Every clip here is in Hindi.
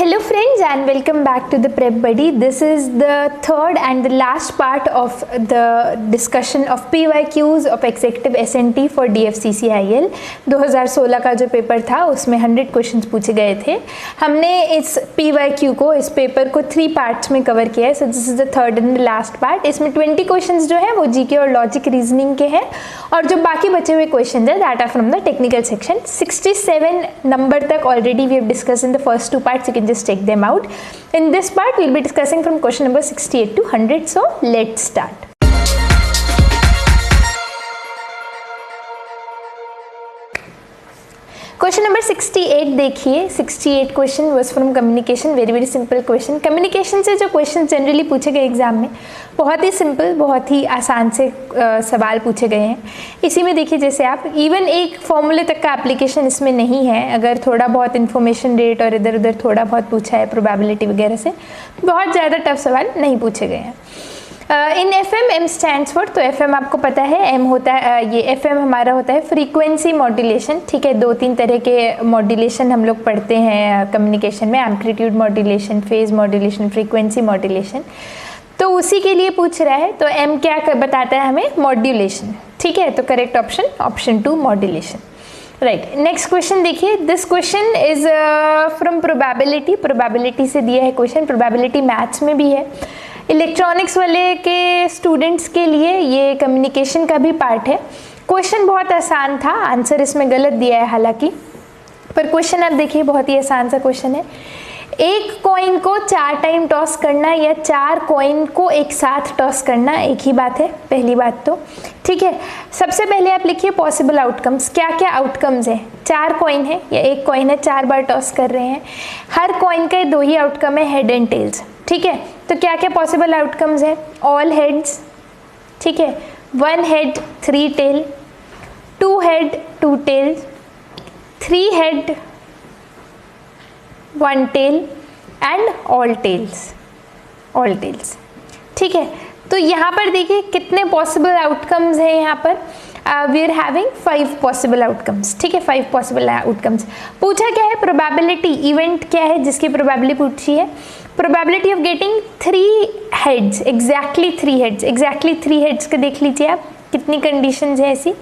Hello friends and welcome back to the Prep Buddy. This is the third and the last part of the discussion of PYQs of Executive SNT for DFCCIL. 2016 का जो पेपर था उसमें 100 क्वेश्चंस पूछे गए थे. हमने इस PYQ को, इस पेपर को 3 पार्ट्स में कवर किया है. सो this is the third and last part. इसमें 20 क्वेश्चंस जो है वो जीके और लॉजिक रीजनिंग के हैं और जो बाकी बचे हुए क्वेश्चन है that are from the technical section. 67 number तक already we have discuss in the first 2 parts. You can just check them out. In this part we'll be discussing from question number 68 to 100. So let's start. Question number 68 देखिए. 68 question was from communication. Very simple question. Communication से जो क्वेश्चन जनरली पूछे गए एग्जाम में बहुत ही सिंपल, बहुत ही आसान से सवाल पूछे गए हैं. इसी में देखिए जैसे आप इवन एक फॉर्मूले तक का एप्लीकेशन इसमें नहीं है. अगर थोड़ा बहुत इन्फॉर्मेशन रेट और इधर उधर थोड़ा बहुत पूछा है प्रोबेबिलिटी वगैरह से, बहुत ज़्यादा टफ सवाल नहीं पूछे गए हैं. इन FM M स्टैंड्स फॉर, तो FM आपको पता है, M होता है, ये FM हमारा होता है फ्रीक्वेंसी मॉड्यूलेशन. ठीक है, 2-3 तरह के मॉड्यूलेशन हम लोग पढ़ते हैं कम्युनिकेशन में. Amplitude modulation, phase modulation, frequency modulation. तो उसी के लिए पूछ रहा है. तो M क्या बताता है हमें? मॉड्यूलेशन. ठीक है, तो correct option 2 modulation. Right. Next question देखिए. This question is from probability. Probability से दिया है क्वेश्चन. प्रोबेबिलिटी मैथ्स में भी है. इलेक्ट्रॉनिक्स वाले के स्टूडेंट्स के लिए ये कम्युनिकेशन का भी पार्ट है. क्वेश्चन बहुत आसान था, आंसर इसमें गलत दिया है हालांकि, पर क्वेश्चन आप देखिए बहुत ही आसान सा क्वेश्चन है. एक कॉइन को 4 टाइम टॉस करना या 4 कॉइन को एक साथ टॉस करना एक ही बात है. पहली बात तो ठीक है. सबसे पहले आप लिखिए पॉसिबल आउटकम्स. क्या क्या आउटकम्स है? 4 कॉइन है या एक कॉइन है, 4 बार टॉस कर रहे हैं. हर कॉइन का 2 ही आउटकम है, हेड एंड टेल्स. ठीक है, तो क्या क्या पॉसिबल आउटकम्स है? All heads. ठीक है, 1 head 3 tail, 2 head 2 tails, 3 head 1 tail and all tails. All tails. ठीक है, तो यहाँ पर देखिए कितने पॉसिबल आउटकम्स हैं. यहाँ पर we are having 5 possible outcomes. ठीक है, 5 पॉसिबल आउटकम्स. पूछा क्या है? प्रोबेबिलिटी. इवेंट क्या है जिसकी प्रोबेबिलिटी पूछी है? Probability of getting 3 heads, exactly 3 heads. Exactly 3 heads का देख लीजिए आप कितनी कंडीशंस है ऐसी.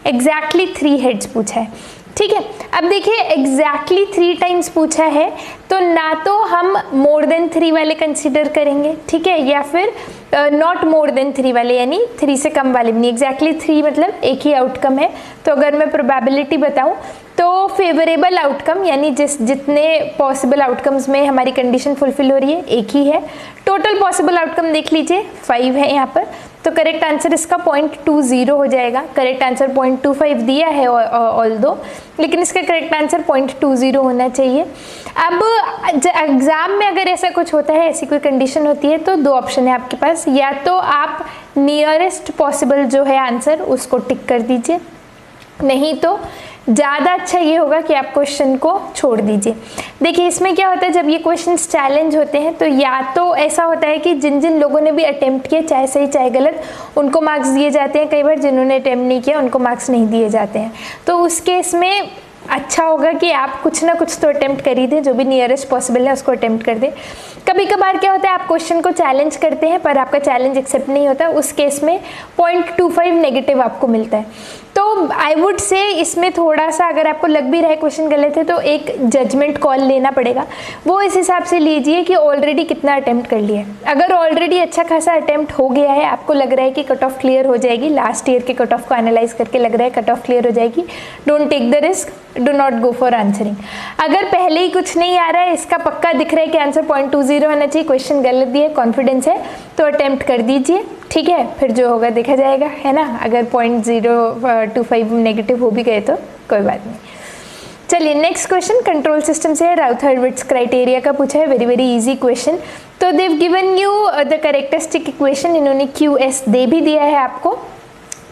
एग्जैक्टली 3 हेड्स पूछा है. ठीक है, अब देखिए एग्जैक्टली 3 टाइम्स पूछा है तो ना तो हम मोर देन 3 वाले कंसीडर करेंगे, ठीक है, या फिर नॉट मोर देन 3 वाले, यानी 3 से कम वाले भी नहीं. एग्जैक्टली 3 मतलब एक ही आउटकम है. तो अगर मैं प्रोबेबिलिटी बताऊं तो फेवरेबल आउटकम यानी जितने पॉसिबल आउटकम्स में हमारी कंडीशन फुलफिल हो रही है एक ही है. टोटल पॉसिबल आउटकम देख लीजिए 5 है यहाँ पर. तो करेक्ट आंसर इसका 0.20 हो जाएगा. करेक्ट आंसर 0.25 दिया है ऑल दो, लेकिन इसका करेक्ट आंसर 0.20 होना चाहिए. अब एग्जाम में अगर ऐसा कुछ होता है, ऐसी कोई कंडीशन होती है, तो 2 ऑप्शन है आपके पास. या तो आप नियरेस्ट पॉसिबल जो है आंसर उसको टिक कर दीजिए, नहीं तो ज़्यादा अच्छा ये होगा कि आप क्वेश्चन को छोड़ दीजिए. देखिए इसमें क्या होता है, जब ये क्वेश्चंस चैलेंज होते हैं तो या तो ऐसा होता है कि जिन जिन लोगों ने भी अटेम्प्ट किया, चाहे सही चाहे गलत, उनको मार्क्स दिए जाते हैं. कई बार जिन्होंने अटेम्प्ट नहीं किया उनको मार्क्स नहीं दिए जाते हैं. तो उस केस में अच्छा होगा कि आप कुछ ना कुछ तो अटेम्प्ट कर ही दें, जो भी नियरेस्ट पॉसिबल है उसको अटेम्प्ट कर दें. कभी कभार क्या होता है, आप क्वेश्चन को चैलेंज करते हैं पर आपका चैलेंज एक्सेप्ट नहीं होता. उस केस में 0.25 नेगेटिव आपको मिलता है. तो आई वुड से इसमें थोड़ा सा अगर आपको लग भी रहा है क्वेश्चन गलत है तो एक जजमेंट कॉल लेना पड़ेगा. वो इस हिसाब से लीजिए कि ऑलरेडी कितना अटेम्प्ट कर लिया है. अगर ऑलरेडी अच्छा खासा अटेम्प्ट हो गया है, आपको लग रहा है कि कट ऑफ क्लियर हो जाएगी, लास्ट ईयर के कट ऑफ को एनालाइज करके लग रहा है कट ऑफ क्लियर हो जाएगी, don't take the risk, do not go for answering. अगर पहले ही कुछ नहीं आ रहा है, इसका पक्का दिख रहा है कि आंसर 0.20 होना चाहिए, क्वेश्चन गलत दिया, कॉन्फिडेंस है, तो अटेम्प्ट कर दीजिए. ठीक है, फिर जो होगा देखा जाएगा, है ना. अगर 0.025 नेगेटिव हो भी गए तो कोई बात नहीं. चलिए नेक्स्ट क्वेश्चन कंट्रोल सिस्टम से है. राउथ-हर्विट्ज क्राइटेरिया का पूछा है. Very easy question. तो they've given you the characteristic equation. इन्होंने QS दे भी दिया है आपको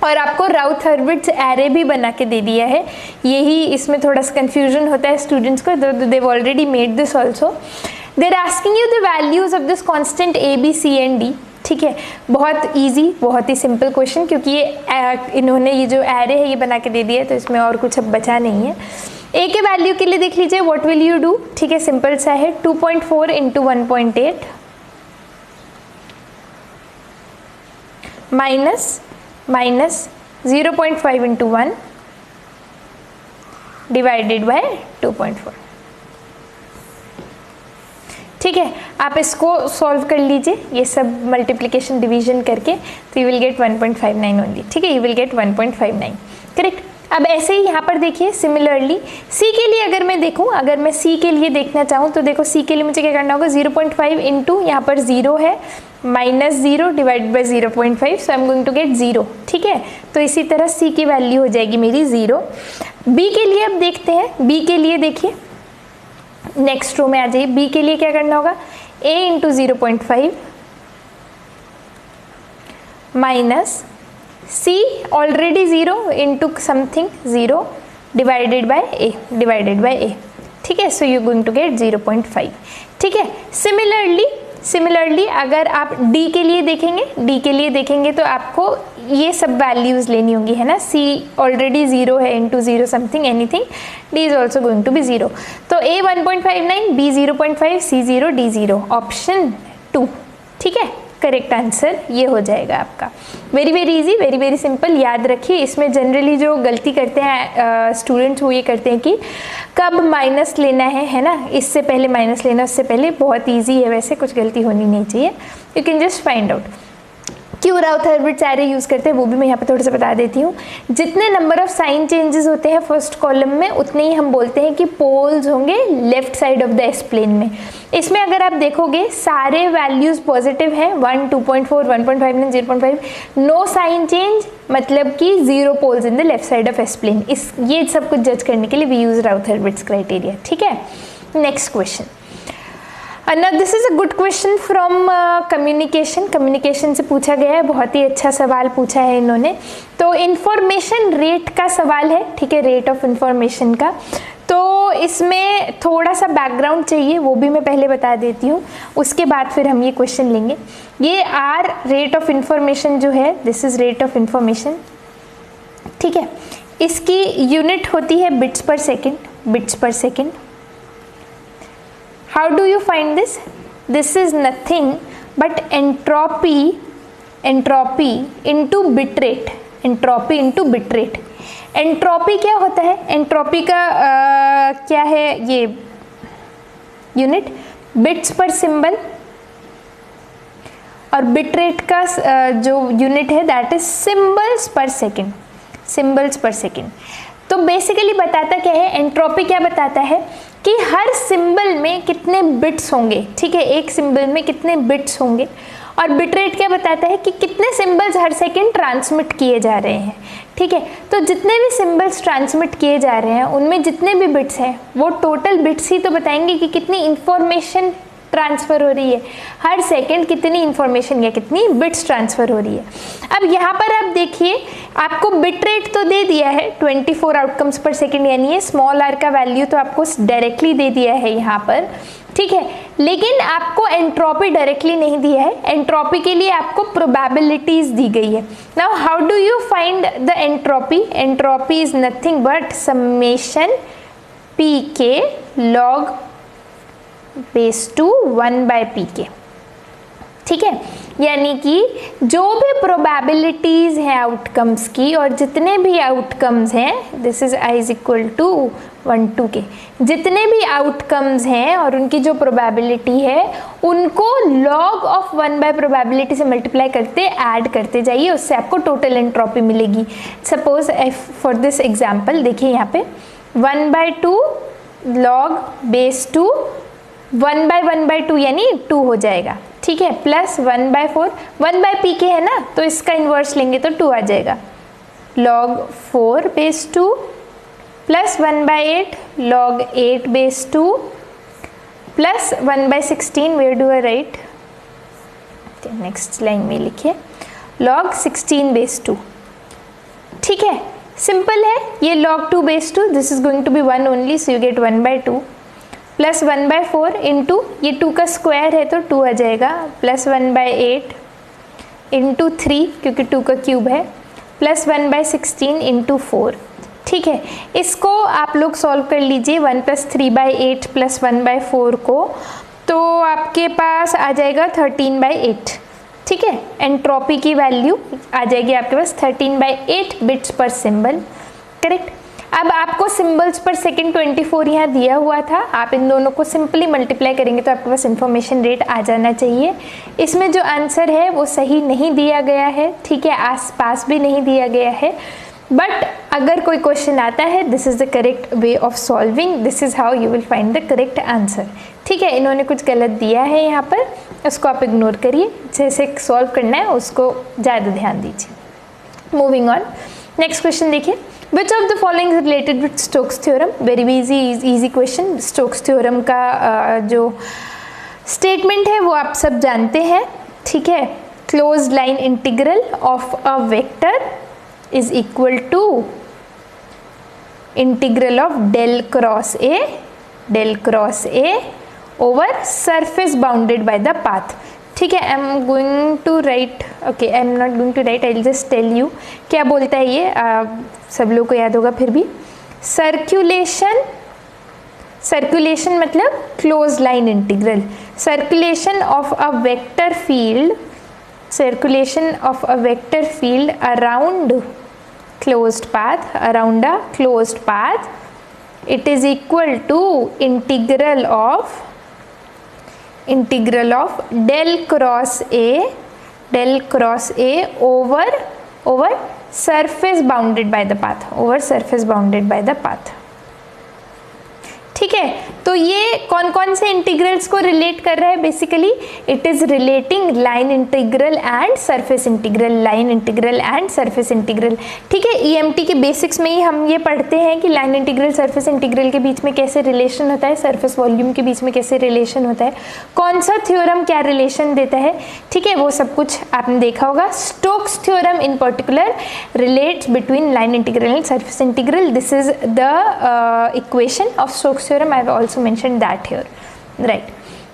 और आपको राउथ-हर्विट्ज एरे भी बना के दे दिया है. यही इसमें थोड़ा सा कंफ्यूजन होता है स्टूडेंट्स को. They've already made this also. They are asking you the values of this constant A, B, C and D. ठीक है, बहुत इजी, बहुत ही सिंपल क्वेश्चन, क्योंकि ये इन्होंने ये जो एरे है ये बना के दे दिया है, तो इसमें और कुछ अब बचा नहीं है. ए के वैल्यू के लिए देख लीजिए व्हाट विल यू डू, ठीक है, सिंपल सा है, 2.4 into 1.8 minus 0.5 into 1 divided by 2.4। ठीक है, आप इसको सॉल्व कर लीजिए, ये सब मल्टीप्लिकेशन डिवीजन करके, तो यू विल गेट 1.59 ओनली। ठीक है, यू विल गेट 1.59, करेक्ट। अब ऐसे ही यहाँ पर देखिए सिमिलरली सी के लिए अगर मैं देखूँ, अगर मैं सी के लिए देखना चाहूँ तो देखो सी के लिए मुझे क्या करना होगा, 0.5 इंटू यहाँ पर 0 है minus 0 divide by 0.5, so I am going to get 0। ठीक है, तो इसी तरह सी की वैल्यू हो जाएगी मेरी 0। बी के लिए अब देखते हैं, बी के लिए देखिए नेक्स्ट रो में आ जाइए, बी के लिए क्या करना होगा, a into 0.5 minus c already 0 into something 0 divided by a, ठीक है, so you going to get 0.5। ठीक है, सिमिलरली अगर आप d के लिए देखेंगे तो आपको ये सब वैल्यूज लेनी होंगी, है ना, c ऑलरेडी 0 है into 0 something anything, d is also going to be 0, तो a 1.59, b 0.5, c 0, d 0, option 2। ठीक है, करेक्ट आंसर ये हो जाएगा आपका। Very very easy, very very simple. याद रखिए, इसमें जनरली जो गलती करते हैं स्टूडेंट्स वो ये करते हैं कि कब माइनस लेना है ना, इससे पहले माइनस लेना, उससे पहले। बहुत इजी है वैसे, कुछ गलती होनी नहीं चाहिए, you can just find out. क्यों राउथ हर्विट्ज एरे यूज़ करते हैं वो भी मैं यहाँ पे थोड़ा सा बता देती हूँ। जितने नंबर ऑफ साइन चेंजेस होते हैं फर्स्ट कॉलम में, उतने ही हम बोलते हैं कि पोल्स होंगे left side of the S plane में। इसमें अगर आप देखोगे सारे वैल्यूज पॉजिटिव हैं, 1, 2.4, 1.59, 0.5, नो साइन चेंज, मतलब कि 0 poles in the left side of S plane. ये सब कुछ जज करने के लिए we use Routh Hurwitz criteria. ठीक है, next question. Now this is a good question from communication से पूछा गया है, बहुत ही अच्छा सवाल पूछा है इन्होंने। तो इंफॉर्मेशन रेट का सवाल है, ठीक है, रेट ऑफ इंफॉर्मेशन का। तो इसमें थोड़ा सा बैकग्राउंड चाहिए, वो भी मैं पहले बता देती हूँ, उसके बाद फिर हम ये क्वेश्चन लेंगे। ये आर रेट ऑफ इंफॉर्मेशन जो है, this is rate of information. ठीक है, इसकी यूनिट होती है बिट्स पर second. How do you find this? This is nothing but entropy into bit rate. Entropy क्या होता है? एंट्रोपी का क्या है ये यूनिट? बिट्स पर सिंबल, और बिट रेट का जो यूनिट है दैट इज सिंबल्स पर सेकेंड। तो बेसिकली बताता क्या है, एंट्रोपी क्या बताता है कि हर सिंबल में कितने बिट्स होंगे। ठीक है, एक सिंबल में कितने बिट्स होंगे। और बिट रेट क्या बताता है कि कितने सिंबल्स हर सेकंड ट्रांसमिट किए जा रहे हैं। ठीक है, तो जितने भी सिंबल्स ट्रांसमिट किए जा रहे हैं उनमें जितने भी बिट्स हैं वो टोटल बिट्स ही तो बताएंगे कि कितनी इंफॉर्मेशन ट्रांसफ़र हो रही है, हर सेकंड कितनी इंफॉर्मेशन या कितनी बिट्स ट्रांसफ़र हो रही है। अब यहाँ पर आप देखिए, आपको बिट रेट तो दे दिया है 24 आउटकम्स पर सेकंड, यानी ये स्मॉल आर का वैल्यू तो आपको डायरेक्टली दे दिया है यहाँ पर। ठीक है, लेकिन आपको एंट्रोपी डायरेक्टली नहीं दिया है, एंट्रोपी के लिए आपको प्रोबेबिलिटीज दी गई है। Now how do you find the entropy? Entropy is nothing but summation P के लॉग बेस टू 1/pk। ठीक है, यानी कि जो भी प्रोबेबिलिटीज हैं आउटकम्स की, और जितने भी आउटकम्स हैं, this is i is equal to 1 to k, जितने भी आउटकम्स हैं और उनकी जो प्रोबेबिलिटी है उनको log ऑफ 1 बाय प्रोबेबिलिटी से मल्टीप्लाई करते ऐड करते जाइए, उससे आपको टोटल एंट्रोपी मिलेगी। सपोज फॉर दिस एग्जाम्पल देखिए यहाँ पे 1/2 log बेस टू 1/1/2 यानी 2 हो जाएगा। ठीक है, प्लस 1/4, 1/pk है ना, तो इसका इन्वर्स लेंगे तो 2 आ जाएगा। log 4 base 2 plus 1/8 log 8 base 2 plus 1/16, where do I write, next line में लिखिए log 16 बेस 2। ठीक है, सिंपल है, ये log 2 base 2, this is going to be 1 only, so you get 1/2 plus 1/4 into ये 2 का स्क्वायर है तो 2 आ जाएगा, प्लस 1/8 इंटू 3 क्योंकि 2 का क्यूब है, प्लस 1/16 इंटू 4। ठीक है, इसको आप लोग सॉल्व कर लीजिए 1 + 3/8 + 1/4 को, तो आपके पास आ जाएगा 13/8। ठीक है, एंट्रोपी की वैल्यू आ जाएगी आपके पास 13/8 बिट्स पर सिंबल। करेक्ट। अब आपको सिंबल्स पर सेकंड 24 यहाँ दिया हुआ था, आप इन दोनों को सिंपली मल्टीप्लाई करेंगे तो आपके पास इंफॉर्मेशन रेट आ जाना चाहिए। इसमें जो आंसर है वो सही नहीं दिया गया है, ठीक है, आसपास भी नहीं दिया गया है, बट अगर कोई क्वेश्चन आता है, this is the correct way of solving, this is how you will find the correct answer. ठीक है, इन्होंने कुछ गलत दिया है यहाँ पर, उसको आप इग्नोर करिए, जैसे सॉल्व करना है उसको ज़्यादा ध्यान दीजिए। मूविंग ऑन, नेक्स्ट क्वेश्चन देखिए, विच of the following is related with Stokes theorem. Very easy question. Stokes theorem का जो स्टेटमेंट है वो आप सब जानते हैं। ठीक है, closed line integral of a vector is equal to integral of del cross A over surface bounded by the path। ठीक है, I am going to write, okay, I am not going to write, I will just tell you क्या बोलता है ये, सब लोग को याद होगा फिर भी। सर्कुलेशन मतलब close line integral, circulation of a vector field, circulation of a vector field around a closed path, it is equal to integral of del cross A over surface bounded by the path। ठीक है, तो ये कौन कौन से इंटीग्रल्स को रिलेट कर रहा है, basically it is relating line integral and surface integral. ठीक है, ईएमटी के बेसिक्स में ही हम ये पढ़ते हैं कि लाइन इंटीग्रल सरफेस इंटीग्रल के बीच में कैसे रिलेशन होता है, सरफेस वॉल्यूम के बीच में कैसे रिलेशन होता है, कौन सा थ्योरम क्या रिलेशन देता है। ठीक है, वो सब कुछ आपने देखा होगा। Stokes theorem in particular relates between line integral and surface integral. This is the equation of Stokes theorem, I have also mentioned that here, right।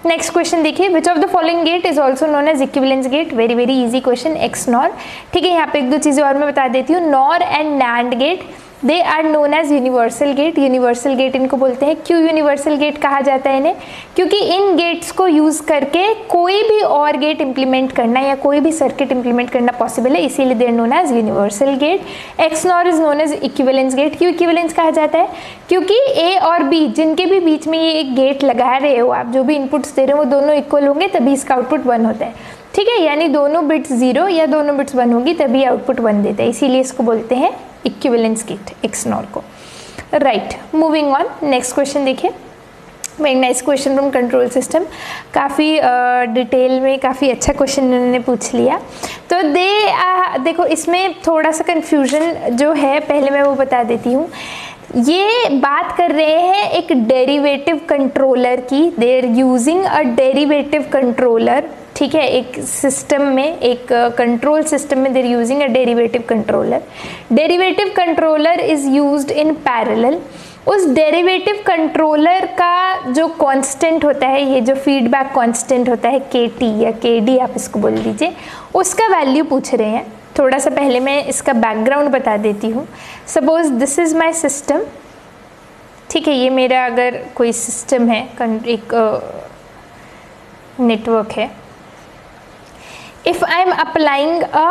next question देखिए, which of the following gate is also known as equivalence gate। very easy question, XNOR। ठीक है, यहाँ पे एक दो चीज़ें और मैं बता देती हूँ। NOR and NAND gate they are known as universal gate. Universal gate इनको बोलते हैं। क्यों यूनिवर्सल गेट कहा जाता है इन्हें? क्योंकि इन गेट्स को यूज़ करके कोई भी और गेट इंप्लीमेंट करना या कोई भी सर्किट इंप्लीमेंट करना पॉसिबल है, इसीलिए they are known as universal gate. XNOR is known as equivalence gate. क्यों इक्विवेलेंस कहा जाता है? क्योंकि ए और बी जिनके भी बीच में ये एक गेट लगा रहे हो आप, जो भी इनपुट्स दे रहे हो वो दोनों इक्वल होंगे तभी इसका आउटपुट 1 होता है। ठीक है, यानी दोनों बिट्स 0 या दोनों बिट्स 1 होगी तभी आउटपुट 1 देता है, इसीलिए इसको बोलते हैं इक्विवेलेंस गेट, एक्सनॉर को। Right, moving on, next question देखिए। Very nice question from control system. काफ़ी डिटेल में काफ़ी अच्छा क्वेश्चन उन्होंने पूछ लिया। तो देखो इसमें थोड़ा सा कन्फ्यूजन जो है पहले मैं वो बता देती हूँ। ये बात कर रहे हैं एक डेरिवेटिव कंट्रोलर की। They are using a derivative controller. ठीक है, एक सिस्टम में, एक कंट्रोल सिस्टम में they're using a derivative controller. Derivative controller is used in parallel. उस डेरिवेटिव कंट्रोलर का जो कांस्टेंट होता है, ये जो फीडबैक कांस्टेंट होता है KT या KD आप इसको बोल दीजिए, उसका वैल्यू पूछ रहे हैं। थोड़ा सा पहले मैं इसका बैकग्राउंड बता देती हूँ। Suppose this is my system. ठीक है, ये मेरा अगर कोई सिस्टम है, एक नेटवर्क है। If I am applying a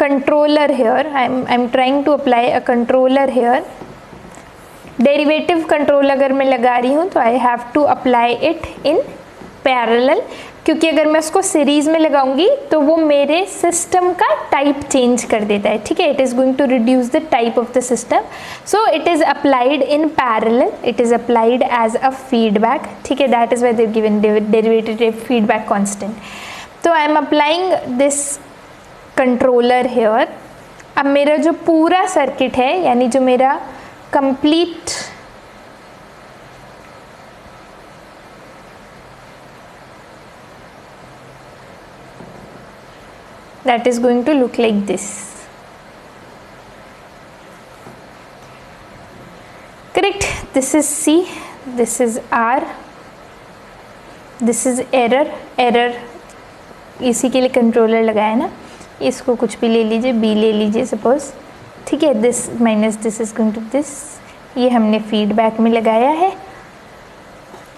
controller here, I am trying to apply a controller here. Derivative control अगर मैं लगा रही हूँ तो I have to apply it in parallel, क्योंकि अगर मैं उसको सीरीज में लगाऊंगी तो वो मेरे सिस्टम का टाइप चेंज कर देता है। ठीक है, it is going to reduce the type of the system, so it is applied in parallel, it is applied as a feedback. ठीक है, that is why they given derivative feedback constant. तो I am applying this controller here. अब मेरा जो पूरा सर्किट है, यानी जो मेरा complete that is going to look like this. Correct? This is C, this is R, this is error इसी के लिए कंट्रोलर लगाया ना। इसको कुछ भी ले लीजिए, B ले लीजिए सपोज। ठीक है, this minus this is going to this, ये हमने फीडबैक में लगाया है,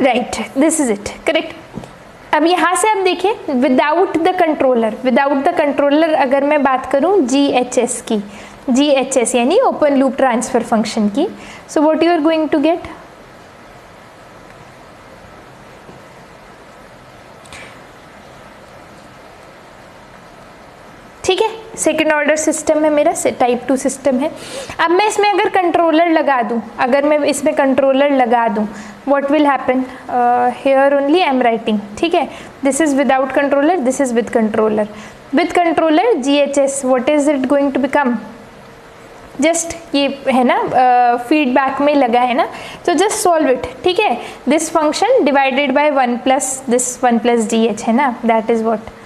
right, this is it, correct. अब यहाँ से आप देखिए विदाउट द कंट्रोलर अगर मैं बात करूँ GHS की, GHS यानी ओपन लूप ट्रांसफर फंक्शन की, so what you are going to get, ठीक है, सेकेंड ऑर्डर सिस्टम है मेरा, टाइप 2 सिस्टम है। अब मैं इसमें अगर कंट्रोलर लगा दूं, what will happen, here only I am writing, ठीक है, this is without controller, this is with controller, GHS what is it going to become, just ये है ना फीडबैक में लगा है ना, तो जस्ट सॉल्व इट, ठीक है, this function divided by 1 plus this 1 plus GH है ना, that is what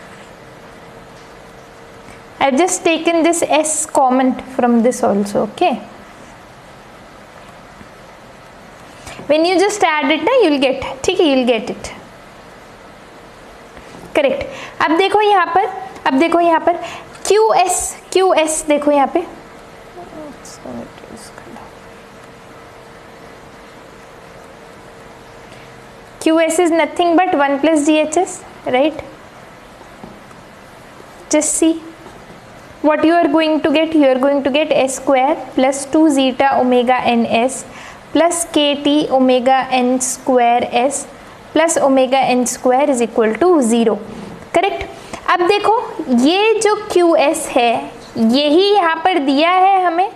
I've just taken this S common from this also, okay. When you just add it ना, you'll get, ठीक है, you'll get it, correct। अब देखो यहाँ पर QS देखो यहाँ पे, QS is nothing but 1 plus GHS, right? Just see what you are going to get, you are going to get S square plus 2 zeta omega ns plus kt omega n square s plus omega n square is equal to 0, correct. अब देखो ये जो QS है यही यहाँ पर दिया है हमें,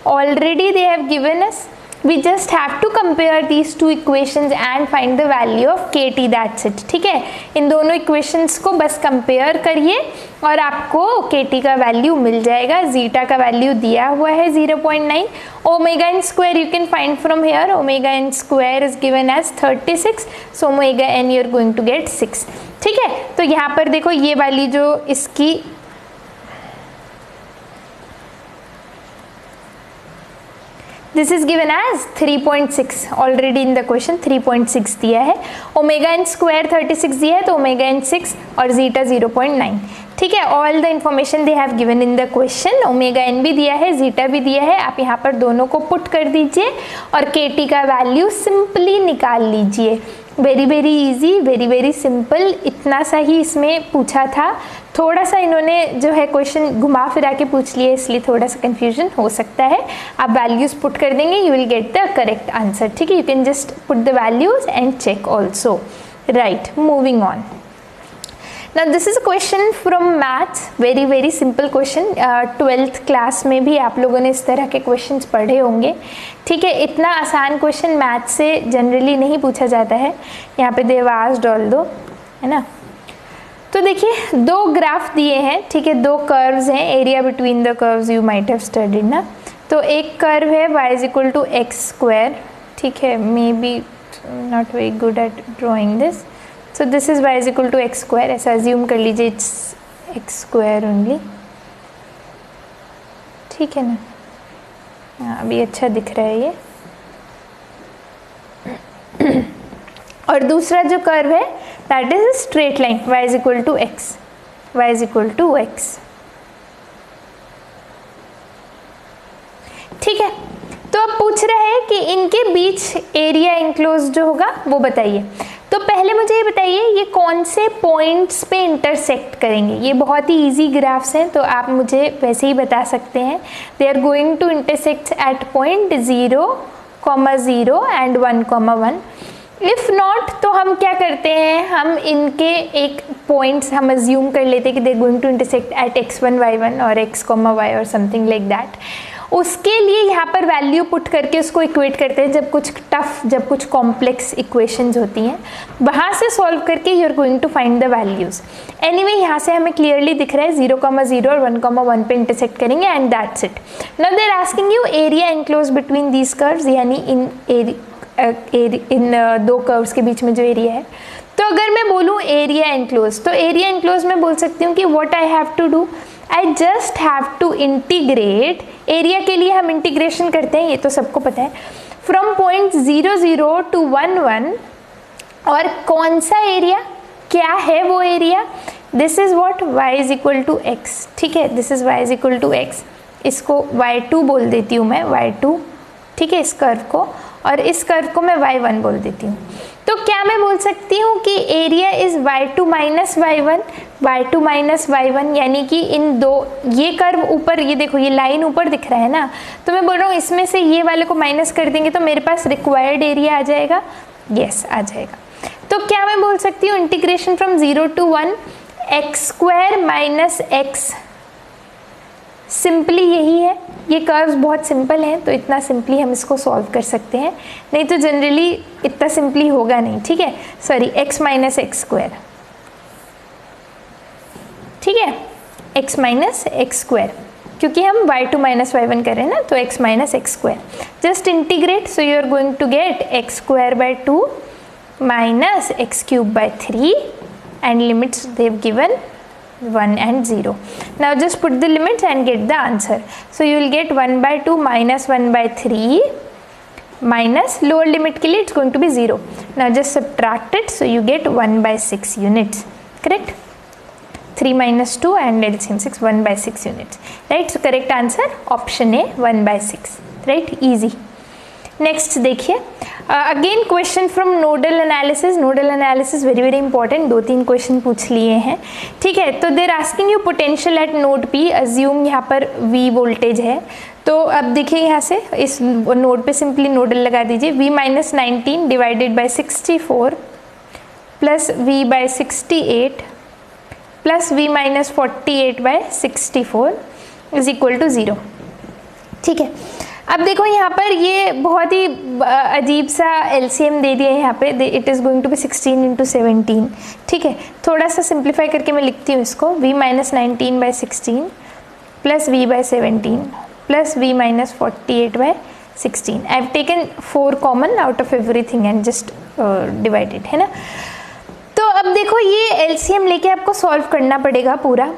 already they have given us, we just have to compare these two equations and find the value of kt, that's it, ठीक है। इन दोनों इक्वेशंस को बस कंपेयर करिए और आपको kt का वैल्यू मिल जाएगा, जीटा का वैल्यू दिया हुआ है 0.9, omega N square you can find from here, omega N square is given as 36, so omega N you are going to get 6, ठीक है। तो यहाँ पर देखो ये वाली जो इसकी this is given as 3.6, already in the question 3.6 दिया है, ओमेगा एन स्क्वायर 36 दिया है, तो ओमेगा एन 6 और जीटा 0.9, ठीक है। All the information they have given in the question, omega N भी दिया है, जीटा भी दिया है, आप यहाँ पर दोनों को पुट कर दीजिए और केटी का वैल्यू सिंपली निकाल लीजिए, very very easy, very very simple, इतना सा ही इसमें पूछा था, थोड़ा सा इन्होंने जो है क्वेश्चन घुमा फिरा के पूछ लिए इसलिए थोड़ा सा कंफ्यूजन हो सकता है, आप वैल्यूज पुट कर देंगे, you will get the correct answer, ठीक है, you can just put the values and check also, right. Moving on, now this is a question from maths, very very simple question, 12th class में भी आप लोगों ने इस तरह के क्वेश्चंस पढ़े होंगे, ठीक है। इतना आसान क्वेश्चन मैथ्स से जनरली नहीं पूछा जाता है, यहाँ पे देवास डाल दो, है ना। तो देखिए दो ग्राफ दिए हैं, ठीक है, दो कर्व्स हैं, area between the curves you might have studied ना। तो एक कर्व है y is equal to x square, ठीक है, maybe not very good at drawing this, so this is y is equal to x square, ऐसा अज्यूम कर लीजिए इट्स एक्स स्क्वायर ओनली, ठीक है ना, हाँ अभी अच्छा दिख रहा है ये। और दूसरा जो कर्व है that is straight line, y is equal to x, y is equal to x, ठीक है। तो अब पूछ रहा है कि इनके बीच एरिया इंक्लोज जो होगा वो बताइए। तो पहले मुझे ये बताइए ये कौन से पॉइंट्स पे इंटरसेक्ट करेंगे, ये बहुत ही इजी ग्राफ्स हैं तो आप मुझे वैसे ही बता सकते हैं, they are going to intersect at point 0, 0 and 1, 1। If not तो हम क्या करते हैं, हम इनके एक पॉइंट्स हम अज्यूम कर लेते हैं कि they going to intersect at x1, y1 और x, y और समथिंग लाइक दैट। उसके लिए यहाँ पर वैल्यू पुट करके उसको इक्वेट करते हैं, जब कुछ टफ, जब कुछ कॉम्प्लेक्स इक्वेशंस होती हैं वहाँ से सॉल्व करके you are going to find the values. Anyway यहाँ से हमें क्लियरली दिख रहा है 0, 0 और 1, 1 पे इंटरसेक्ट करेंगे and that's it. Now they are asking you area enclose between these curves, यानी इन दो कर्व्स के बीच में जो एरिया है। तो अगर मैं बोलूँ एरिया एनक्लोज, तो एरिया एनक्लोज मैं बोल सकती हूँ कि what I have to do, I just have to integrate, area के लिए हम इंटीग्रेशन करते हैं ये तो सबको पता है, फ्रॉम पॉइंट 0, 0 टू 1, 1, और कौन सा एरिया, क्या है वो area, this is what y is equal to x, ठीक है, this is y is equal to x, इसको y2 बोल देती हूँ मैं, y2, ठीक है, इस कर्व को, और इस कर्व को मैं y1 बोल देती हूँ। तो क्या मैं बोल सकती हूँ कि area is y2 minus y1, y2 minus y1, यानी कि इन दो, ये कर्व ऊपर, ये देखो ये लाइन ऊपर दिख रहा है ना, तो मैं बोल रहा हूँ इसमें से ये वाले को माइनस कर देंगे तो मेरे पास रिक्वायर्ड एरिया आ जाएगा, यस आ जाएगा। तो क्या मैं बोल सकती हूँ integration from 0 to 1 x square minus x, simply यही है। ये कर्व्स बहुत सिंपल हैं तो इतना सिंपली हम इसको सॉल्व कर सकते हैं, नहीं तो जनरली इतना सिंपली होगा नहीं, ठीक है, sorry x minus x square, ठीक है, x माइनस एक्स स्क्वायर, क्योंकि हम y2 माइनस y1 करें ना, तो x minus x square, just integrate, so you are going to get x square by 2 minus x cube by 3 and limits they've given 1 and 0. Now just put the limits and get the answer. So you will get 1 by 2 minus 1 by 3 minus lower limit के लिए it's going to be 0. Now just subtract it, so you get 1 by 6 units, correct? 3 minus 2 and LCM 6, 1 by 6 units, right? So correct answer option A, 1 by 6, right? Easy. Next देखिए, again question from nodal analysis. Nodal analysis very very important, 2-3 question पूछ लिए हैं, ठीक है। तो they're asking you potential at node P, assume यहाँ पर V वोल्टेज है, तो अब देखिए यहाँ से इस नोड पे सिंपली नोडल लगा दीजिए, V minus 19 divided by 64 plus V by 68 plus V minus 48 by 64 is equal to 0, ठीक है। अब देखो यहाँ पर ये बहुत ही अजीब सा LCM दे दिया है यहाँ पे, it is going to be 16 into 17, ठीक है। थोड़ा सा सिंप्लीफाई करके मैं लिखती हूँ इसको, V minus 19 by 16 plus V by 17 plus V minus 48 by 16। I have taken 4 common out of everything and just divided, है ना। तो अब देखो ये LCM लेके आपको सॉल्व करना पड़ेगा पूरा,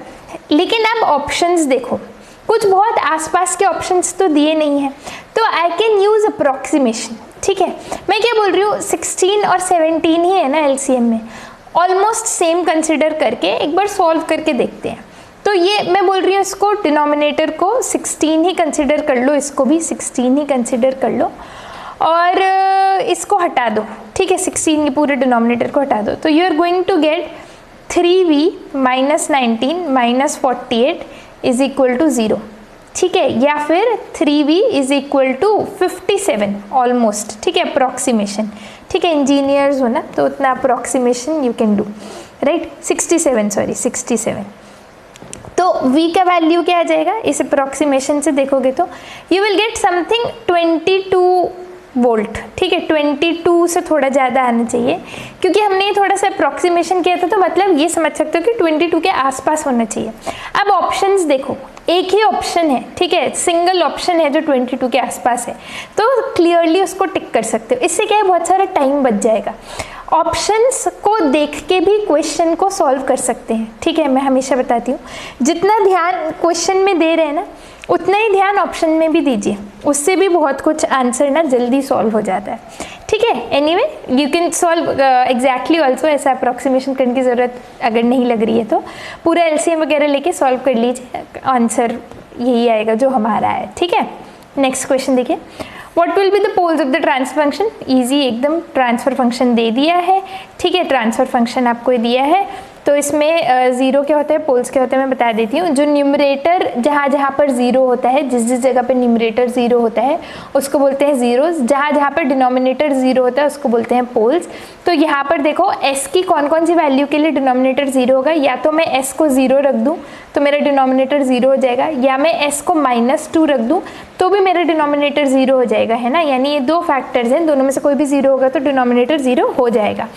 लेकिन अब ऑप्शंस देखो, कुछ बहुत आसपास के ऑप्शंस तो दिए नहीं हैं, तो आई कैन यूज़ अप्रॉक्सीमेशन, ठीक है। मैं क्या बोल रही हूँ, 16 और 17 ही है ना LCM में, ऑलमोस्ट सेम कंसिडर करके एक बार सॉल्व करके देखते हैं। तो ये मैं बोल रही हूँ, इसको डिनोमिनेटर को 16 ही कंसिडर कर लो, इसको भी 16 ही कंसिडर कर लो, और इसको हटा दो, ठीक है, 16 के पूरे डिनोमिनेटर को हटा दो, तो you are going to get 3V minus 19 minus 48 is equal to 0, ठीक है, या फिर 3V is equal to 57 almost, ठीक है, अप्रॉक्सीमेशन, ठीक है, इंजीनियर्स हो ना तो उतना approximation you can do, right. 67 तो V का वैल्यू क्या आ जाएगा इस अप्रॉक्सीमेशन से देखोगे तो you will get something 22 volt, ठीक है, 22 से थोड़ा ज़्यादा आना चाहिए, क्योंकि हमने थोड़ा सा अप्रॉक्सीमेशन किया था, तो मतलब ये समझ सकते हो कि 22 के आसपास होना चाहिए। अब ऑप्शंस देखो, एक ही ऑप्शन है, ठीक है, सिंगल ऑप्शन है जो 22 के आसपास है, तो क्लियरली उसको टिक कर सकते हो। इससे क्या है, बहुत सारा टाइम बच जाएगा। ऑप्शंस को देख के भी क्वेश्चन को सॉल्व कर सकते हैं, ठीक है, मैं हमेशा बताती हूँ, जितना ध्यान क्वेश्चन में दे रहे हैं ना, उतना ही ध्यान ऑप्शन में भी दीजिए, उससे भी बहुत कुछ आंसर ना जल्दी सॉल्व हो जाता है, ठीक है। Anyway you can solve exactly also, ऐसा अप्रॉक्सीमेशन करने की ज़रूरत अगर नहीं लग रही है तो पूरा LCM वगैरह लेके सॉल्व कर लीजिए, आंसर यही आएगा जो हमारा है, ठीक है। नेक्स्ट क्वेश्चन देखिए, what will be the poles of the transfer function. Easy एकदम, ट्रांसफर फंक्शन दे दिया है, ठीक है, ट्रांसफर फंक्शन आपको दिया है, तो इसमें ज़ीरो क्या होता है, पोल्स क्या होते हैं मैं बता देती हूँ। जो न्यूमरेटर जहाँ जहाँ पर ज़ीरो होता है, जिस जिस जगह पर न्यूमरेटर ज़ीरो होता है उसको बोलते हैं ज़ीरोज़, जहाँ जहाँ पर डिनोमिनेटर ज़ीरो होता है उसको बोलते हैं पोल्स। तो यहाँ पर देखो s की कौन कौन सी वैल्यू के लिए डिनोमिनेटर ज़ीरो होगा, या तो मैं s को ज़ीरो रख दूँ तो मेरा डिनोमिनेटर ज़ीरो हो जाएगा, या मैं s को -2 रख दूँ तो भी मेरा डिनोमिनेटर ज़ीरो हो जाएगा, है ना। यानी ये दो फैक्टर्स हैं, दोनों में से कोई भी ज़ीरो होगा तो डिनोमिनेटर ज़ीरो हो जाएगा,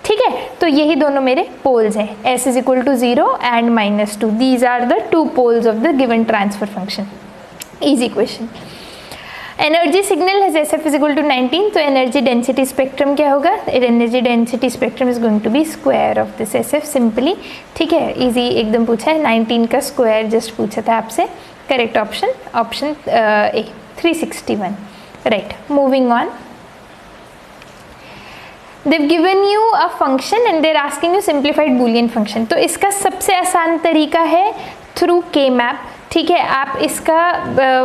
ठीक है। तो यही दोनों मेरे पोल्स हैं, s is equal to 0 and -2, these are the 2 poles of the given transfer function. Easy question. Energy signal है SF इज इक्वल टू 19, तो एनर्जी डेंसिटी स्पेक्ट्रम क्या होगा, energy density spectrum is going to be square of this SF simply, ठीक है, इजी एकदम पूछा है, 19 का स्क्वायर जस्ट पूछा था आपसे। Correct option option A 361, right. Moving on, they've given you a function and they're asking you simplified boolean function। तो इसका सबसे आसान तरीका है थ्रू K मैप, ठीक है, आप इसका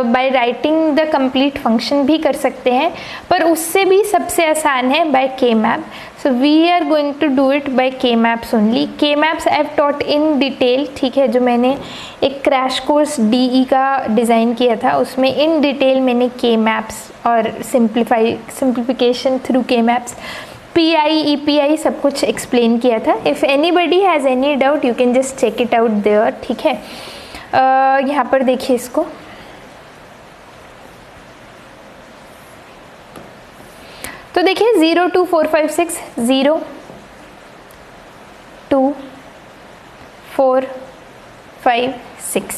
by writing the complete function भी कर सकते हैं, पर उससे भी सबसे आसान है by K map. So we are going to do it by K maps only. K maps I have taught in detail, ठीक है, जो मैंने एक क्रैश कोर्स DE का डिज़ाइन किया था उसमें इन डिटेल मैंने के मैप्स और simplification through K maps, PI EPI सब कुछ एक्सप्लेन किया था. If anybody has any doubt you can just check it out there. ठीक है, यहाँ पर देखिए इसको. तो देखिए 0 2 4 5 6 0 2 4 5 6.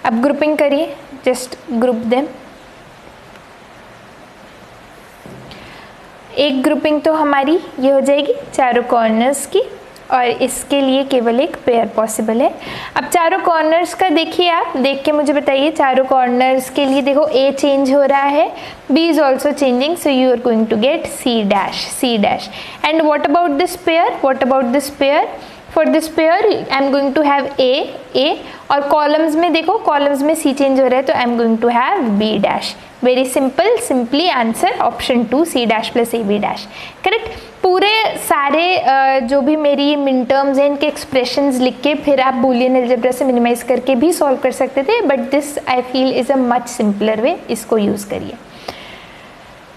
अब ग्रुपिंग करिए, जस्ट ग्रुप देम. एक ग्रुपिंग तो हमारी ये हो जाएगी चारों कॉर्नर्स की, और इसके लिए केवल एक पेयर पॉसिबल है. अब चारों कॉर्नर्स का देखिए, आप देख के मुझे बताइए. चारों कॉर्नर्स के लिए देखो A चेंज हो रहा है, B is also changing, so you are going to get C dash. And what about this pair? For this pair I am going to have A, और कॉलम्स में देखो, कॉलम्स में C चेंज हो रहा है तो I am going to have B dash. Very simple, simply answer option 2 C dash plus AB dash. Correct. पूरे सारे जो भी मेरी मिन टर्म्स हैं इनके एक्सप्रेशंस लिख के फिर आप बूलियन अलजेब्रा से मिनिमाइज करके भी सॉल्व कर सकते थे, but this I feel is a much simpler way. इसको यूज़ करिए.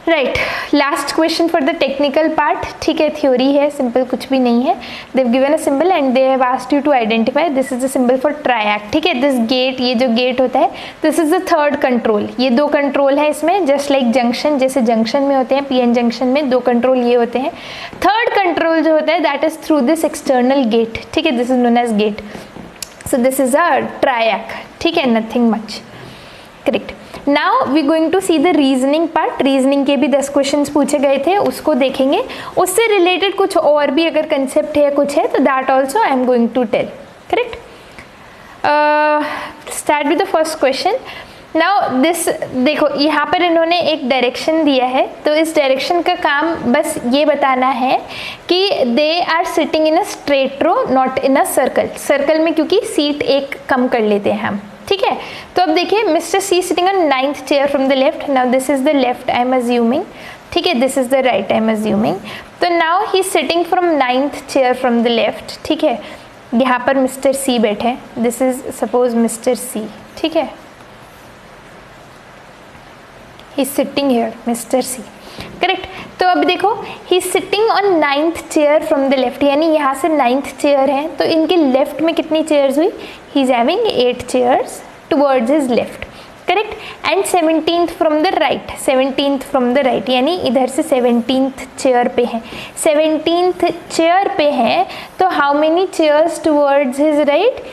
Right, last question for the technical part. ठीक है, थ्योरी है, सिंपल कुछ भी नहीं है. They have given a symbol and they have asked you to identify. This is the symbol for triac. ठीक है, दिस गेट, ये जो गेट होता है this is the third control. ये दो कंट्रोल है इसमें, जस्ट लाइक जंक्शन, जैसे जंक्शन में होते हैं PN जंक्शन में दो कंट्रोल ये होते हैं. थर्ड कंट्रोल जो होता है that is through this external gate. ठीक है, this is known as gate. So this is a triac. ठीक है, nothing much. Correct. Now we going to see the reasoning part. Reasoning के भी 10 क्वेश्चंस पूछे गए थे, उसको देखेंगे. उससे रिलेटेड कुछ और भी अगर कंसेप्ट है कुछ है तो that also I am going to tell. Correct. Start with the first question. Now this देखो, यहाँ पर इन्होंने एक डायरेक्शन दिया है, तो इस डायरेक्शन का काम बस ये बताना है कि they are sitting in a straight row not in a circle. Circle में क्योंकि सीट एक कम कर लेते हैं हम. ठीक है, तो अब देखिए mister C sitting on 9th chair from the left. Now this is the left I am assuming. ठीक है, this is the right I am assuming. तो now he sitting from 9th chair from the left. ठीक है, यहाँ पर मिस्टर C बैठे. This is suppose mister C. ठीक है, he sitting here mister C. Correct. तो अब देखो he sitting on 9th chair from the left, यानी यहाँ से 9th चेयर है तो इनके लेफ्ट में कितनी चेयर्स हुई? He is having 8 chairs towards his left. Correct. And 17th from the right, 17th from the right, यानी इधर से 17th चेयर पे है. 17th चेयर पे है तो how many chairs towards his right?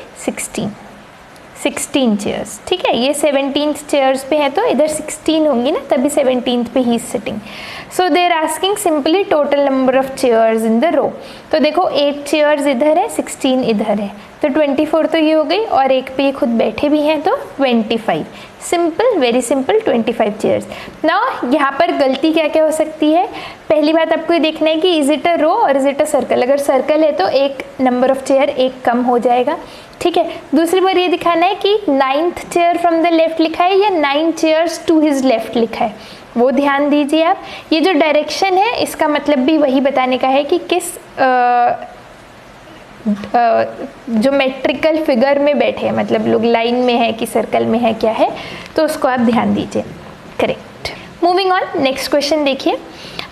16 chairs. ठीक है, ये 17th चेयर्स पे है तो इधर 16 होंगी ना, तभी 17th पे he is sitting. So they are asking simply total number of chairs in the row. तो देखो 8 चेयर्स इधर है, 16 इधर है, तो 24 तो ये हो गई, और एक पे ये खुद बैठे भी हैं तो 25. Simple, very simple, 25 chairs. Now यहाँ पर गलती क्या क्या हो सकती है? पहली बात आपको ये देखना है कि इज इट अ रो और इज इट अ सर्कल. अगर सर्कल है तो एक नंबर ऑफ चेयर एक कम हो जाएगा. ठीक है. दूसरी बार ये दिखाना है कि 9th chair from the left लिखा है या 9 चेयर्स टू हिज लेफ्ट लिखा है, वो ध्यान दीजिए आप. ये जो डायरेक्शन है इसका मतलब भी वही बताने का है कि किस ज्योमेट्रिकल फिगर में बैठे हैं, मतलब लोग लाइन में है कि सर्कल में है, क्या है, तो उसको आप ध्यान दीजिए. Correct. Moving on, next question देखिए.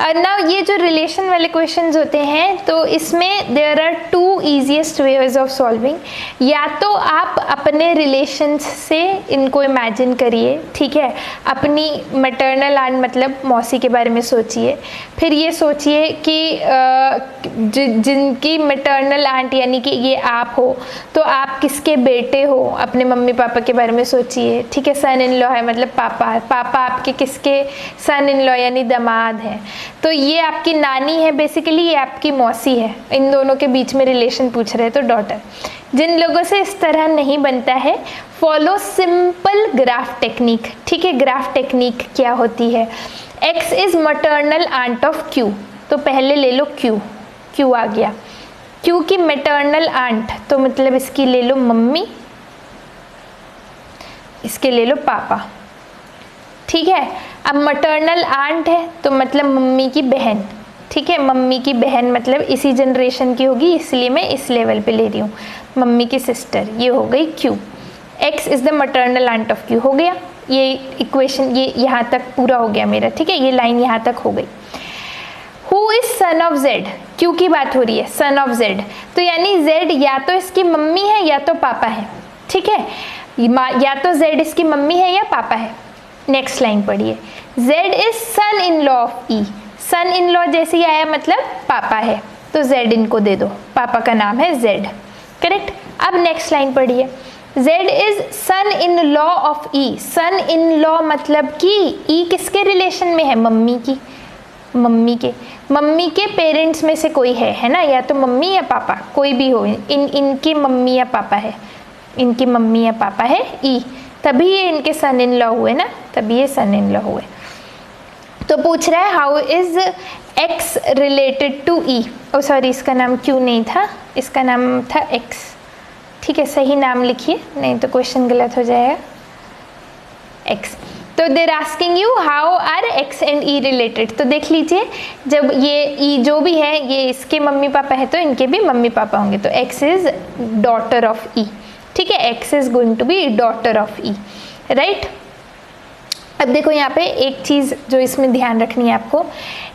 नाउ ये जो रिलेशन वाले क्वेश्चंस होते हैं तो इसमें there are 2 easiest ways of solving. या तो आप अपने रिलेशंस से इनको इमेजिन करिए. ठीक है, अपनी मैटरनल आंट मतलब मौसी के बारे में सोचिए. फिर ये सोचिए कि जिनकी मैटरनल आंट यानी कि ये आप हो तो आप किसके बेटे हो, अपने मम्मी पापा के बारे में सोचिए. ठीक है, सन इन लॉ है मतलब पापा आपके किसके सन इन लॉ यानी दामाद हैं, तो ये आपकी नानी है बेसिकली, ये आपकी मौसी है. इन दोनों के बीच में रिलेशन पूछ रहे हैं तो डॉटर. जिन लोगों से इस तरह नहीं बनता है, फॉलो सिंपल ग्राफ टेक्निक. ठीक है, ग्राफ टेक्निक क्या होती है? X is maternal aunt of Q, तो पहले ले लो Q आ गया. Q की मैटरनल आंट तो मतलब इसकी ले लो मम्मी. इसके ले लो पापा, ठीक है। अब मटर्नल आंट है तो मतलब मम्मी की बहन, ठीक है, मम्मी की बहन मतलब इसी जनरेशन की होगी, इसलिए मैं इस लेवल पे ले रही हूँ, मम्मी की सिस्टर, ये हो गई Q. X is the maternal aunt of Q, हो गया ये इक्वेशन, ये यहाँ तक पूरा हो गया मेरा, ठीक है, ये लाइन यहाँ तक हो गई। Who is son of Z, Q की बात हो रही है, सन ऑफ जेड, तो यानी जेड या तो इसकी मम्मी है या तो पापा है, ठीक है, या तो जेड इसकी मम्मी है या पापा है। नेक्स्ट लाइन पढ़िए, Z is son in law of E, son in law जैसे ही आया मतलब पापा है, तो जेड इनको दे दो, पापा का नाम है जेड, करेक्ट। अब नेक्स्ट लाइन पढ़िए, Z is son in law of E, son in law मतलब कि ई किसके रिलेशन में है, मम्मी की, मम्मी के पेरेंट्स में से कोई है ना, या तो मम्मी या पापा, कोई भी हो, इनकी मम्मी या पापा है, इनकी मम्मी या पापा है ई, तभी ये इनके सन इन लॉ हुए ना, तभी ये सन इन लॉ हुए। तो पूछ रहा है how is X related to E, oh sorry इसका नाम क्यू नहीं था, इसका नाम था एक्स, ठीक है, सही नाम लिखिए नहीं तो क्वेश्चन गलत हो जाएगा, एक्स। तो they're asking you how are X and E related, तो देख लीजिए जब ये ई जो भी है ये इसके मम्मी पापा है तो इनके भी मम्मी पापा होंगे, तो X is daughter of E, ठीक है, X is going to be daughter of E, right. अब देखो यहाँ पे एक चीज़ जो इसमें ध्यान रखनी है आपको,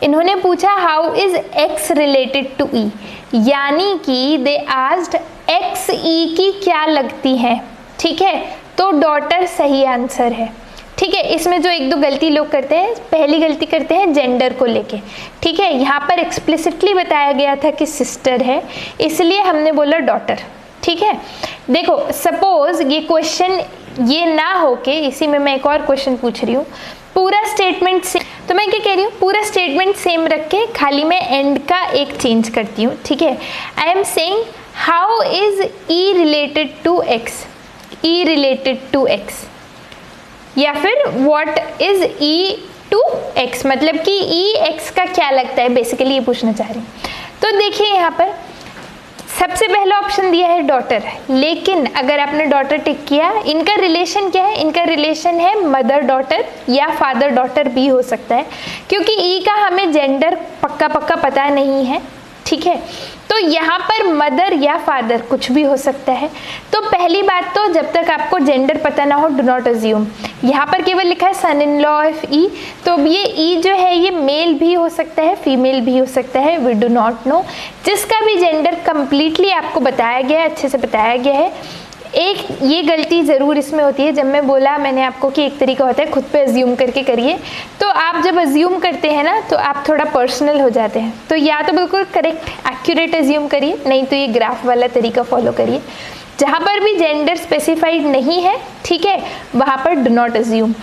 इन्होंने पूछा how is X related to E, यानी कि दे आस्क्ड एक्स ई की क्या लगती है, ठीक है, तो डॉटर सही आंसर है, ठीक है। इसमें जो एक दो गलती लोग करते हैं, पहली गलती करते हैं जेंडर को लेके, ठीक है, यहाँ पर एक्सप्लिसिटली बताया गया था कि सिस्टर है, इसलिए हमने बोला डॉटर, ठीक है। देखो सपोज ये क्वेश्चन ये ना हो के, इसी में मैं एक और क्वेश्चन पूछ रही हूँ, पूरा स्टेटमेंट सेम, तो मैं क्या कह रही हूँ, पूरा स्टेटमेंट सेम रख के खाली मैं एंड का एक चेंज करती हूँ, ठीक है। I am saying how is E related to X, E related to X, या फिर what is E to X, मतलब कि ई एक्स का क्या लगता है, बेसिकली ये पूछना चाह रही हूँ। तो देखिए यहाँ पर सबसे पहला ऑप्शन दिया है डॉटर, लेकिन अगर आपने डॉटर टिक किया, इनका रिलेशन क्या है, इनका रिलेशन है मदर डॉटर या फादर डॉटर भी हो सकता है, क्योंकि ई का हमें जेंडर पक्का पता नहीं है, ठीक है। तो यहाँ पर मदर या फादर कुछ भी हो सकता है। तो पहली बात तो जब तक आपको जेंडर पता ना हो डू नॉट अज्यूम, यहाँ पर केवल लिखा है सन इन लॉ ऑफ ई, तो ये ई जो है ये मेल भी हो सकता है फीमेल भी हो सकता है, वी डू नॉट नो। जिसका भी जेंडर कंप्लीटली आपको बताया गया है, अच्छे से बताया गया है। एक ये गलती ज़रूर इसमें होती है, जब मैं बोला मैंने आपको कि एक तरीका होता है खुद पे अज्यूम करके करिए, तो आप जब अज्यूम करते हैं ना तो आप थोड़ा पर्सनल हो जाते हैं, तो या तो बिल्कुल करेक्ट एक्यूरेट अज्यूम करिए, नहीं तो ये ग्राफ वाला तरीका फॉलो करिए। जहाँ पर भी जेंडर स्पेसिफाइड नहीं है, ठीक है, वहाँ पर डू नॉट अज्यूम,